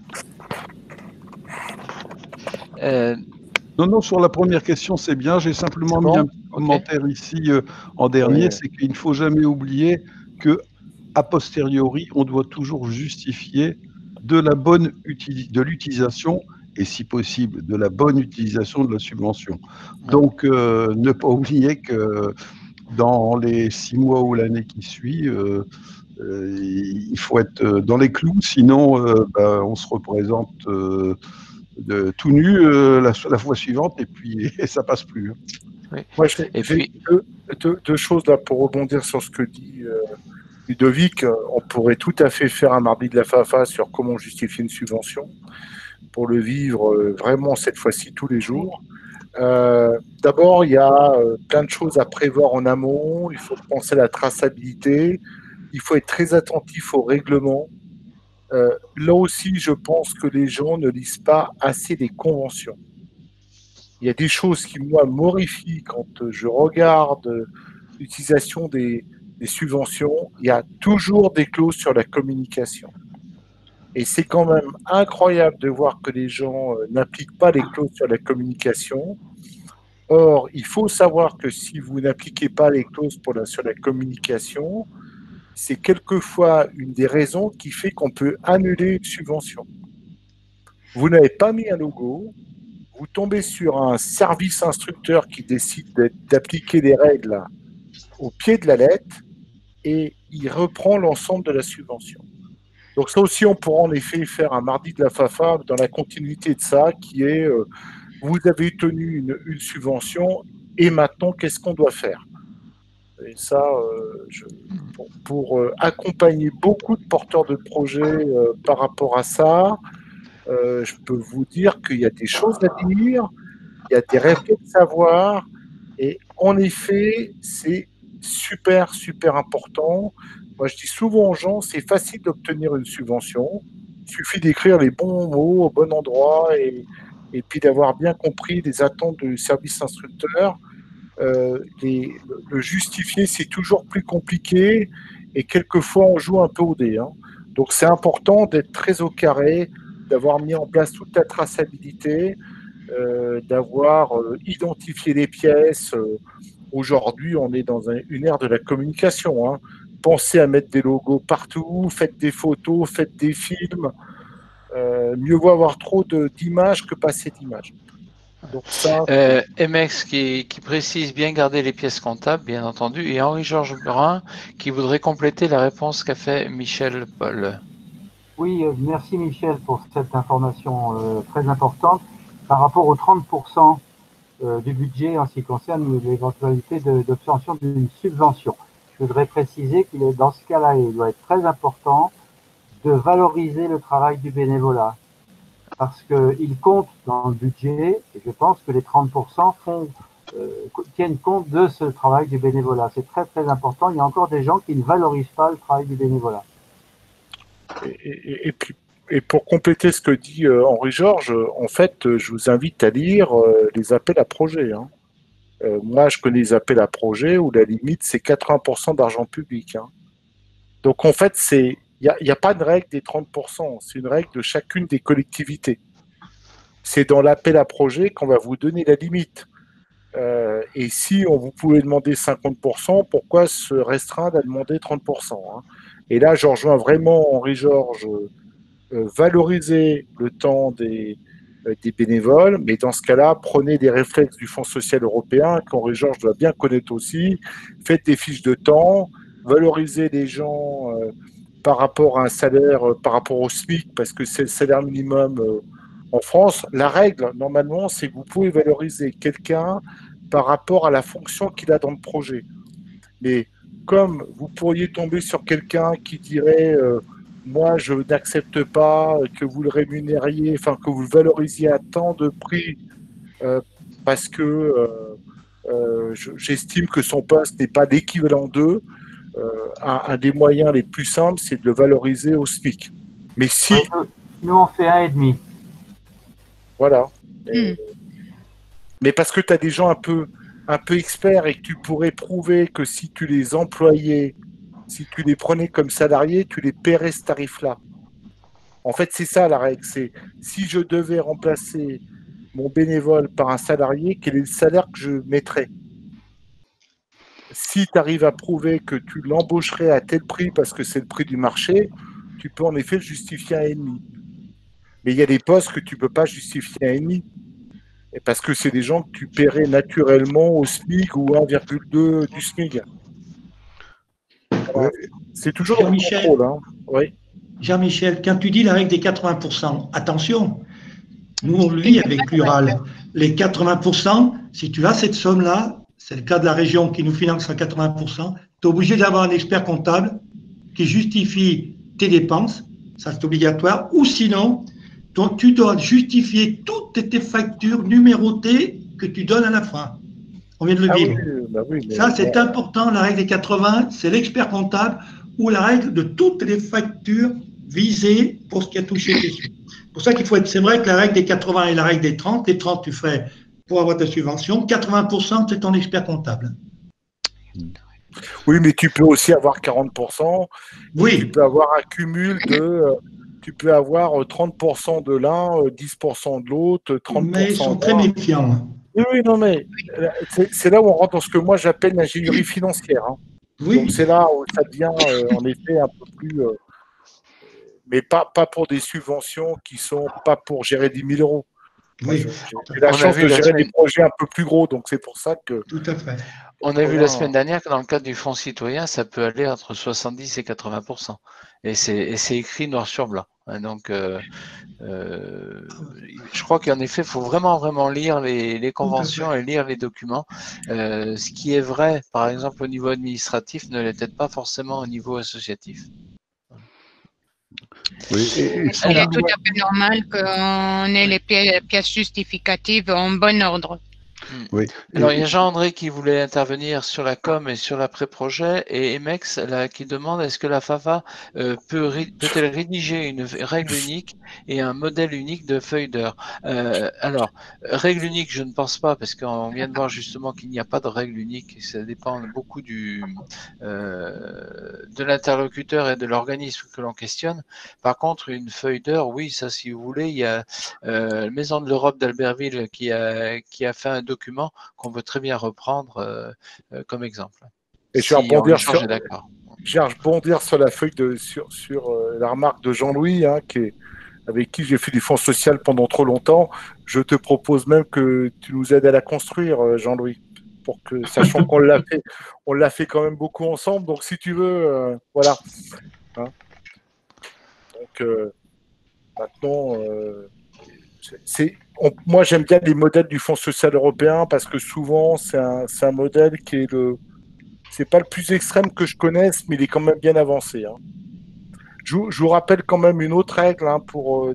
S4: Non, sur la première question, c'est bien. J'ai simplement mis un petit commentaire ici en dernier, c'est qu'il ne faut jamais oublier que, a posteriori, on doit toujours justifier de l'utilisation et, si possible, de la bonne utilisation de la subvention. Donc, ne pas oublier que dans les 6 mois ou l'année qui suit, il faut être dans les clous, sinon on se représente tout nu la fois suivante et puis ça passe plus.
S3: Oui. Moi, j'ai deux choses là pour rebondir sur ce que dit Ludovic. On pourrait tout à fait faire un mardi de la FAFA sur comment justifier une subvention pour le vivre vraiment cette fois-ci tous les jours. D'abord, il y a plein de choses à prévoir en amont. Il faut penser à la traçabilité. Il faut être très attentif aux règlements. Là aussi, je pense que les gens ne lisent pas assez les conventions. Il y a des choses qui, moi, m'horrifient quand je regarde l'utilisation des subventions. Il y a toujours des clauses sur la communication. Et c'est quand même incroyable de voir que les gens n'appliquent pas les clauses sur la communication. Or, il faut savoir que si vous n'appliquez pas les clauses sur la communication, c'est quelquefois une des raisons qui fait qu'on peut annuler une subvention. Vous n'avez pas mis un logo, vous tombez sur un service instructeur qui décide d'appliquer les règles au pied de la lettre et il reprend l'ensemble de la subvention. Donc ça aussi, on pourra en effet faire un mardi de la FAFA dans la continuité de ça, qui est vous avez tenu une subvention et maintenant, qu'est-ce qu'on doit faire? Et ça, pour accompagner beaucoup de porteurs de projets par rapport à ça, je peux vous dire qu'il y a des choses à dire, il y a des réflexes à avoir, et en effet, c'est super, super important. Moi, je dis souvent aux gens, c'est facile d'obtenir une subvention, il suffit d'écrire les bons mots au bon endroit et puis d'avoir bien compris les attentes du service instructeur. Le justifier, c'est toujours plus compliqué et quelquefois on joue un peu au dé. Hein. Donc c'est important d'être très au carré, d'avoir mis en place toute la traçabilité, d'avoir identifié les pièces. Aujourd'hui, on est dans une ère de la communication. Hein. Pensez à mettre des logos partout, faites des photos, faites des films. Mieux vaut avoir trop d'images que pas assez d'images.
S2: Donc ça, MX qui précise bien garder les pièces comptables, bien entendu, et Henri-Georges Brun qui voudrait compléter la réponse qu'a fait Michel Paul.
S7: Oui, merci Michel pour cette information très importante. Par rapport aux 30% du budget en ce qui concerne l'éventualité d'obtention d'une subvention, je voudrais préciser qu'il est dans ce cas-là, il doit être très important de valoriser le travail du bénévolat. Parce qu'il compte dans le budget, et je pense que les 30% tiennent compte de ce travail du bénévolat. C'est très, très important. Il y a encore des gens qui ne valorisent pas le travail du bénévolat.
S3: Et pour compléter ce que dit Henri-Georges, en fait, je vous invite à lire les appels à projets. Hein. Moi, je connais les appels à projets où la limite, c'est 80% d'argent public. Hein. Donc, en fait, il n'y a pas de règle des 30%, c'est une règle de chacune des collectivités. C'est dans l'appel à projet qu'on va vous donner la limite. Et si vous pouvez demander 50%, pourquoi se restreindre à demander 30% hein. Et là, je rejoins vraiment Henri-Georges, valoriser le temps des bénévoles, mais dans ce cas-là, prenez des réflexes du Fonds social européen, qu'Henri-Georges doit bien connaître aussi, faites des fiches de temps, valorisez les gens par rapport à un salaire, par rapport au SMIC, parce que c'est le salaire minimum en France. La règle, normalement, c'est que vous pouvez valoriser quelqu'un par rapport à la fonction qu'il a dans le projet. Mais comme vous pourriez tomber sur quelqu'un qui dirait moi, je n'accepte pas que vous le rémunériez, enfin que vous le valorisiez à tant de prix parce que j'estime que son poste n'est pas l'équivalent d'eux. Un des moyens les plus simples, c'est de le valoriser au SMIC. Mais si...
S7: Nous, on fait 1,5.
S3: Voilà. Mais parce que tu as des gens un peu experts et que tu pourrais prouver que si tu les employais, si tu les prenais comme salariés, tu les paierais ce tarif-là. En fait, c'est ça la règle. C'est si je devais remplacer mon bénévole par un salarié, quel est le salaire que je mettrais? Si tu arrives à prouver que tu l'embaucherais à tel prix parce que c'est le prix du marché, tu peux en effet le justifier à 1,5. Mais il y a des postes que tu ne peux pas justifier à 1,5. Et parce que c'est des gens que tu paierais naturellement au SMIC ou 1,2 du SMIC. Voilà. C'est toujours un contrôle. Hein. Oui.
S6: Jean-Michel, quand tu dis la règle des 80%, attention, nous on le lit avec Plural. Les 80%, si tu as cette somme-là, c'est le cas de la région qui nous finance à 80%, tu es obligé d'avoir un expert comptable qui justifie tes dépenses, ça c'est obligatoire, ou sinon, tu dois justifier toutes tes factures numérotées que tu donnes à la fin. On vient de le dire.
S3: Oui,
S6: ça, c'est important, la règle des 80, c'est l'expert comptable ou la règle de toutes les factures visées pour ce qui a touché tes sous. C'est pour ça qu'il faut être, c'est vrai que la règle des 80 et la règle des 30, les 30 tu fais pour avoir ta subvention, 80% c'est ton expert comptable.
S3: Oui, mais tu peux aussi avoir 40%.
S6: Oui.
S3: Tu peux avoir un cumul de... tu peux avoir 30% de l'un, 10% de l'autre, 30%
S6: mais ils sont très méfiants.
S3: Oui, non, mais c'est là où on rentre dans ce que moi j'appelle l'ingénierie financière. Hein.
S6: Oui.
S3: Donc c'est là où ça devient en effet un peu plus... mais pas pour des subventions qui sont pas pour gérer 10 000 euros.
S6: Oui.
S3: J'ai la chance de gérer des projets un peu plus gros, donc c'est pour ça que...
S6: Tout à fait.
S2: On a vu la semaine dernière que dans le cadre du Fonds citoyen, ça peut aller entre 70 et 80%. Et c'est écrit noir sur blanc. Donc, je crois qu'en effet, il faut vraiment lire les conventions et lire les documents. Ce qui est vrai, par exemple, au niveau administratif, ne l'est peut-être pas forcément au niveau associatif.
S1: Oui, il est tout à fait normal qu'on ait les pièces justificatives en bon ordre.
S4: Oui.
S2: Alors, il y a Jean-André qui voulait intervenir sur la com et sur l'après-projet, et Emex là, qui demande est-ce que la FAFA peut-elle rédiger une règle unique et un modèle unique de feuille d'heure? Alors, règle unique, je ne pense pas, parce qu'on vient de voir justement qu'il n'y a pas de règle unique, et ça dépend beaucoup de l'interlocuteur et de l'organisme que l'on questionne. Par contre, une feuille d'heure, oui, ça, si vous voulez, il y a Maison de l'Europe d'Albertville qui a fait un document qu'on peut très bien reprendre comme exemple.
S3: Et je vais rebondir sur la feuille sur la remarque de Jean-Louis, hein, avec qui j'ai fait du fonds social pendant trop longtemps. Je te propose même que tu nous aides à la construire, Jean-Louis, pour que, sachant qu'on l'a fait quand même beaucoup ensemble. Donc si tu veux, voilà. Hein. Donc maintenant, moi, j'aime bien les modèles du Fonds social européen parce que souvent, c'est un modèle qui est c'est pas le plus extrême que je connaisse, mais il est quand même bien avancé. Hein. Je vous rappelle quand même une autre règle hein,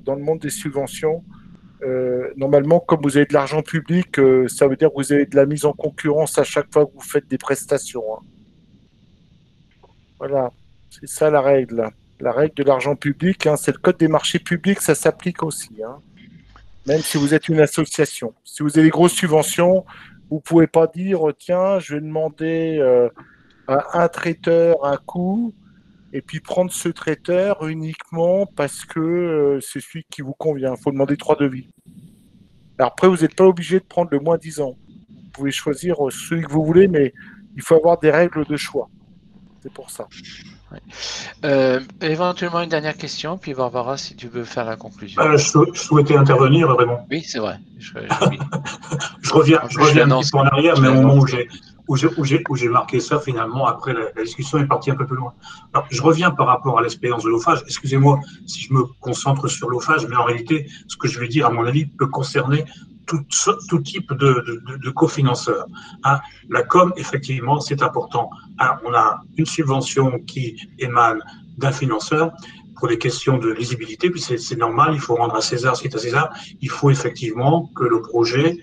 S3: dans le monde des subventions. Normalement, comme vous avez de l'argent public, ça veut dire que vous avez de la mise en concurrence à chaque fois que vous faites des prestations. Hein. Voilà, c'est ça la règle. La règle de l'argent public, hein, c'est le code des marchés publics, ça s'applique aussi. Hein. Même si vous êtes une association. Si vous avez des grosses subventions, vous ne pouvez pas dire tiens, je vais demander à un traiteur un coût et puis prendre ce traiteur uniquement parce que c'est celui qui vous convient. Il faut demander 3 devis. Alors après, vous n'êtes pas obligé de prendre le moins 10 ans. Vous pouvez choisir celui que vous voulez, mais il faut avoir des règles de choix. C'est pour ça.
S2: Ouais. Éventuellement une dernière question, puis Barbara, si tu veux faire la conclusion.
S5: Je souhaitais intervenir, vraiment.
S2: Oui, c'est vrai.
S5: Je reviens un petit peu en arrière, mais au moment où j'ai marqué ça, finalement, après la discussion est partie un peu plus loin. Alors, je reviens par rapport à l'expérience de l'OFAGE. Excusez-moi si je me concentre sur l'OFAGE, mais en réalité, ce que je vais dire, à mon avis, peut concerner tout type de cofinanceurs. Hein. La com, effectivement, c'est important. Hein, on a une subvention qui émane d'un financeur pour des questions de lisibilité, puis c'est normal, il faut rendre à César ce qui est à César. Il faut effectivement que le projet,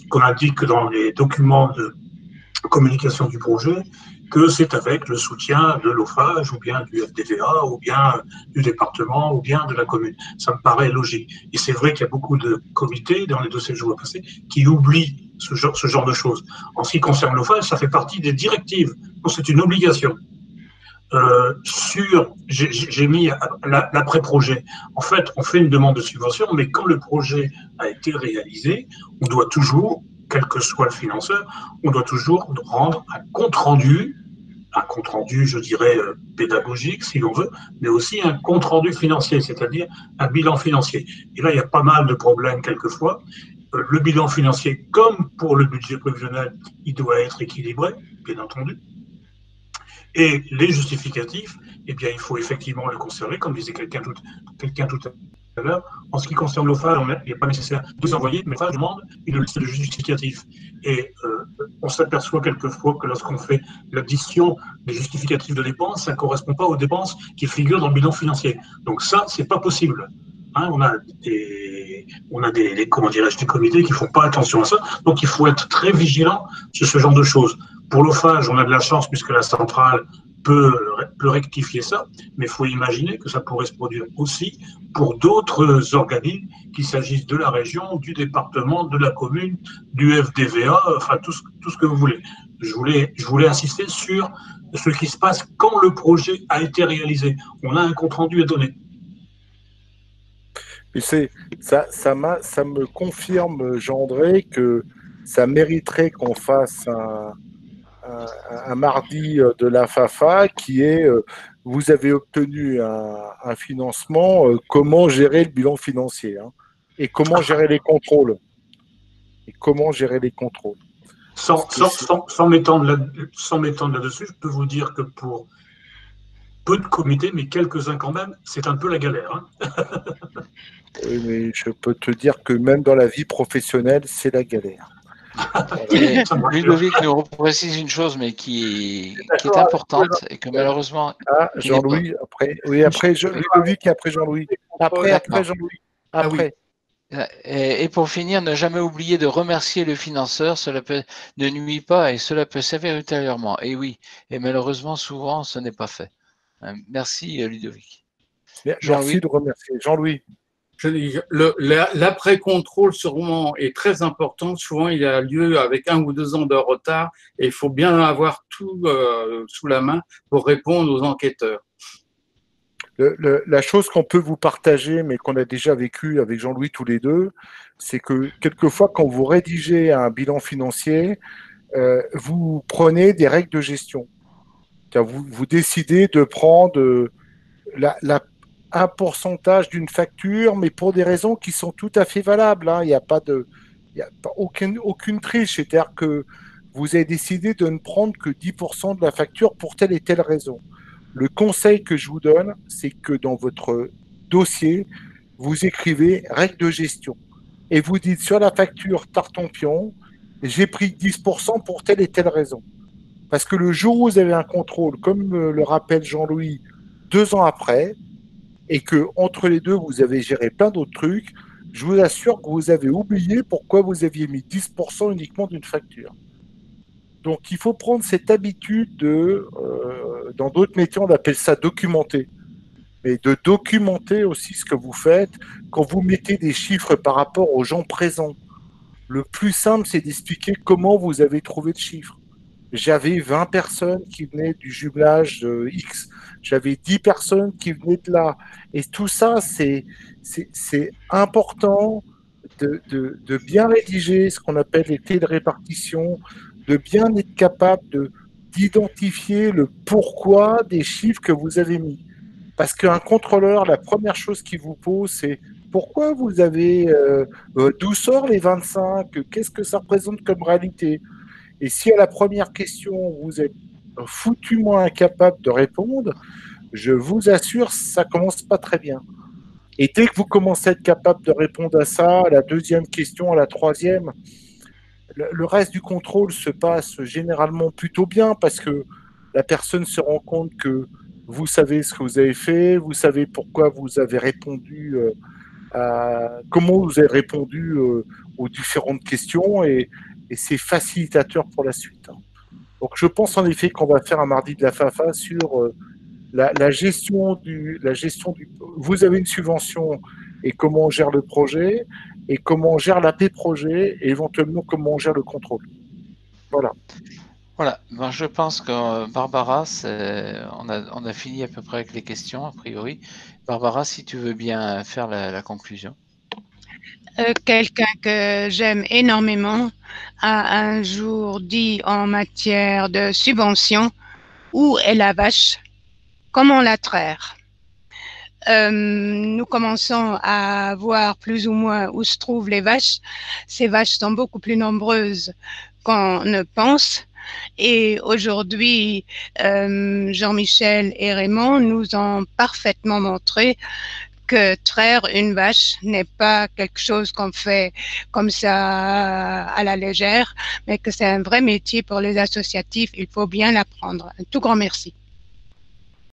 S5: qu'on indique dans les documents communication du projet que c'est avec le soutien de l'OFAGE ou bien du FDVA ou bien du département ou bien de la commune. Ça me paraît logique. Et c'est vrai qu'il y a beaucoup de comités dans les dossiers que je vois passer qui oublient ce genre de choses. En ce qui concerne l'OFAGE, ça fait partie des directives. Donc c'est une obligation. J'ai mis l'après-projet. En fait, on fait une demande de subvention, mais quand le projet a été réalisé, on doit toujours, quel que soit le financeur, on doit toujours rendre un compte-rendu, je dirais, pédagogique, si l'on veut, mais aussi un compte-rendu financier, c'est-à-dire un bilan financier. Et là, il y a pas mal de problèmes quelquefois. Le bilan financier, comme pour le budget prévisionnel, il doit être équilibré, bien entendu. Et les justificatifs, eh bien, il faut effectivement le conserver, comme disait quelqu'un tout à l'heure. En ce qui concerne l'OFAGE, il n'est pas nécessaire de les envoyer, mais l'OFAGE demande une liste de justificatifs. Et on s'aperçoit quelquefois que lorsqu'on fait l'addition des justificatifs de dépenses, ça ne correspond pas aux dépenses qui figurent dans le bilan financier. Donc ça, c'est pas possible. Hein, on a des comment dirais-je, des comités qui ne font pas attention à ça. Donc il faut être très vigilant sur ce genre de choses. Pour l'OFAGE, on a de la chance puisque la centrale peut rectifier ça, mais il faut imaginer que ça pourrait se produire aussi pour d'autres organismes, qu'il s'agisse de la région, du département, de la commune, du FDVA, enfin tout ce que vous voulez. Je voulais insister sur ce qui se passe quand le projet a été réalisé. On a un compte-rendu à donner.
S3: Et ça me confirme, Jean-André, que ça mériterait qu'on fasse un mardi de la FAFA qui est vous avez obtenu un financement, comment gérer le bilan financier et comment gérer les contrôles.
S5: Sans m'étendre là-dessus, je peux vous dire que pour peu de comités, mais quelques-uns quand même, c'est un peu la galère. Hein.
S3: Oui, mais je peux te dire que même dans la vie professionnelle, c'est la galère.
S2: Ludovic nous précise une chose, mais qui est importante et que malheureusement.
S3: Jean-Louis, après Ludovic et après Jean-Louis. Après Jean-Louis. Après.
S2: Et pour finir, ne jamais oublier de remercier le financeur, cela ne nuit pas et cela peut servir ultérieurement. Et oui, et malheureusement, souvent, ce n'est pas fait. Merci, Ludovic.
S3: Merci de remercier. Jean-Louis.
S8: L'après-contrôle sûrement est très important. Souvent, il a lieu avec 1 ou 2 ans de retard et il faut bien avoir tout sous la main pour répondre aux enquêteurs.
S3: La chose qu'on peut vous partager, mais qu'on a déjà vécu avec Jean-Louis tous les deux, c'est que quelquefois, quand vous rédigez un bilan financier, vous prenez des règles de gestion. Vous décidez de prendre un pourcentage d'une facture, mais pour des raisons qui sont tout à fait valables. Il n'y a pas aucune triche. C'est-à-dire que vous avez décidé de ne prendre que 10% de la facture pour telle et telle raison. Le conseil que je vous donne, c'est que dans votre dossier, vous écrivez règles de gestion. Et vous dites sur la facture Tartampion, j'ai pris 10% pour telle et telle raison. Parce que le jour où vous avez un contrôle, comme le rappelle Jean-Louis, 2 ans après, et que entre les deux, vous avez géré plein d'autres trucs, je vous assure que vous avez oublié pourquoi vous aviez mis 10% uniquement d'une facture. Donc, il faut prendre cette habitude dans d'autres métiers, on appelle ça documenter. Mais de documenter aussi ce que vous faites quand vous mettez des chiffres par rapport aux gens présents. Le plus simple, c'est d'expliquer comment vous avez trouvé le chiffre. J'avais 20 personnes qui venaient du jumelage de X. J'avais 10 personnes qui venaient de là. Et tout ça, c'est important de bien rédiger ce qu'on appelle les clés de répartition, de bien être capable d'identifier le pourquoi des chiffres que vous avez mis. Parce qu'un contrôleur, la première chose qu'il vous pose, c'est pourquoi vous avez d'où sort les 25, qu'est-ce que ça représente comme réalité? Et si à la première question, vous êtes foutument incapable de répondre, je vous assure, ça commence pas très bien. Et dès que vous commencez à être capable de répondre à ça, à la deuxième question, à la troisième, le reste du contrôle se passe généralement plutôt bien parce que la personne se rend compte que vous savez ce que vous avez fait, vous savez pourquoi vous avez répondu, comment vous avez répondu aux différentes questions et c'est facilitateur pour la suite. Donc je pense en effet qu'on va faire un mardi de la FAFA sur la gestion du. Vous avez une subvention et comment on gère le projet et comment on gère l'AP projet et éventuellement comment on gère le contrôle. Voilà.
S2: Voilà, ben, je pense que Barbara, on a fini à peu près avec les questions, a priori. Barbara, si tu veux bien faire la conclusion.
S1: Quelqu'un que j'aime énormément a un jour dit en matière de subvention, où est la vache? Comment la traire? Nous commençons à voir plus ou moins où se trouvent les vaches. Ces vaches sont beaucoup plus nombreuses qu'on ne pense. Et aujourd'hui, Jean-Michel et Raymond nous ont parfaitement montré que traire une vache n'est pas quelque chose qu'on fait comme ça à la légère, mais que c'est un vrai métier pour les associatifs. Il faut bien l'apprendre. Un tout grand merci.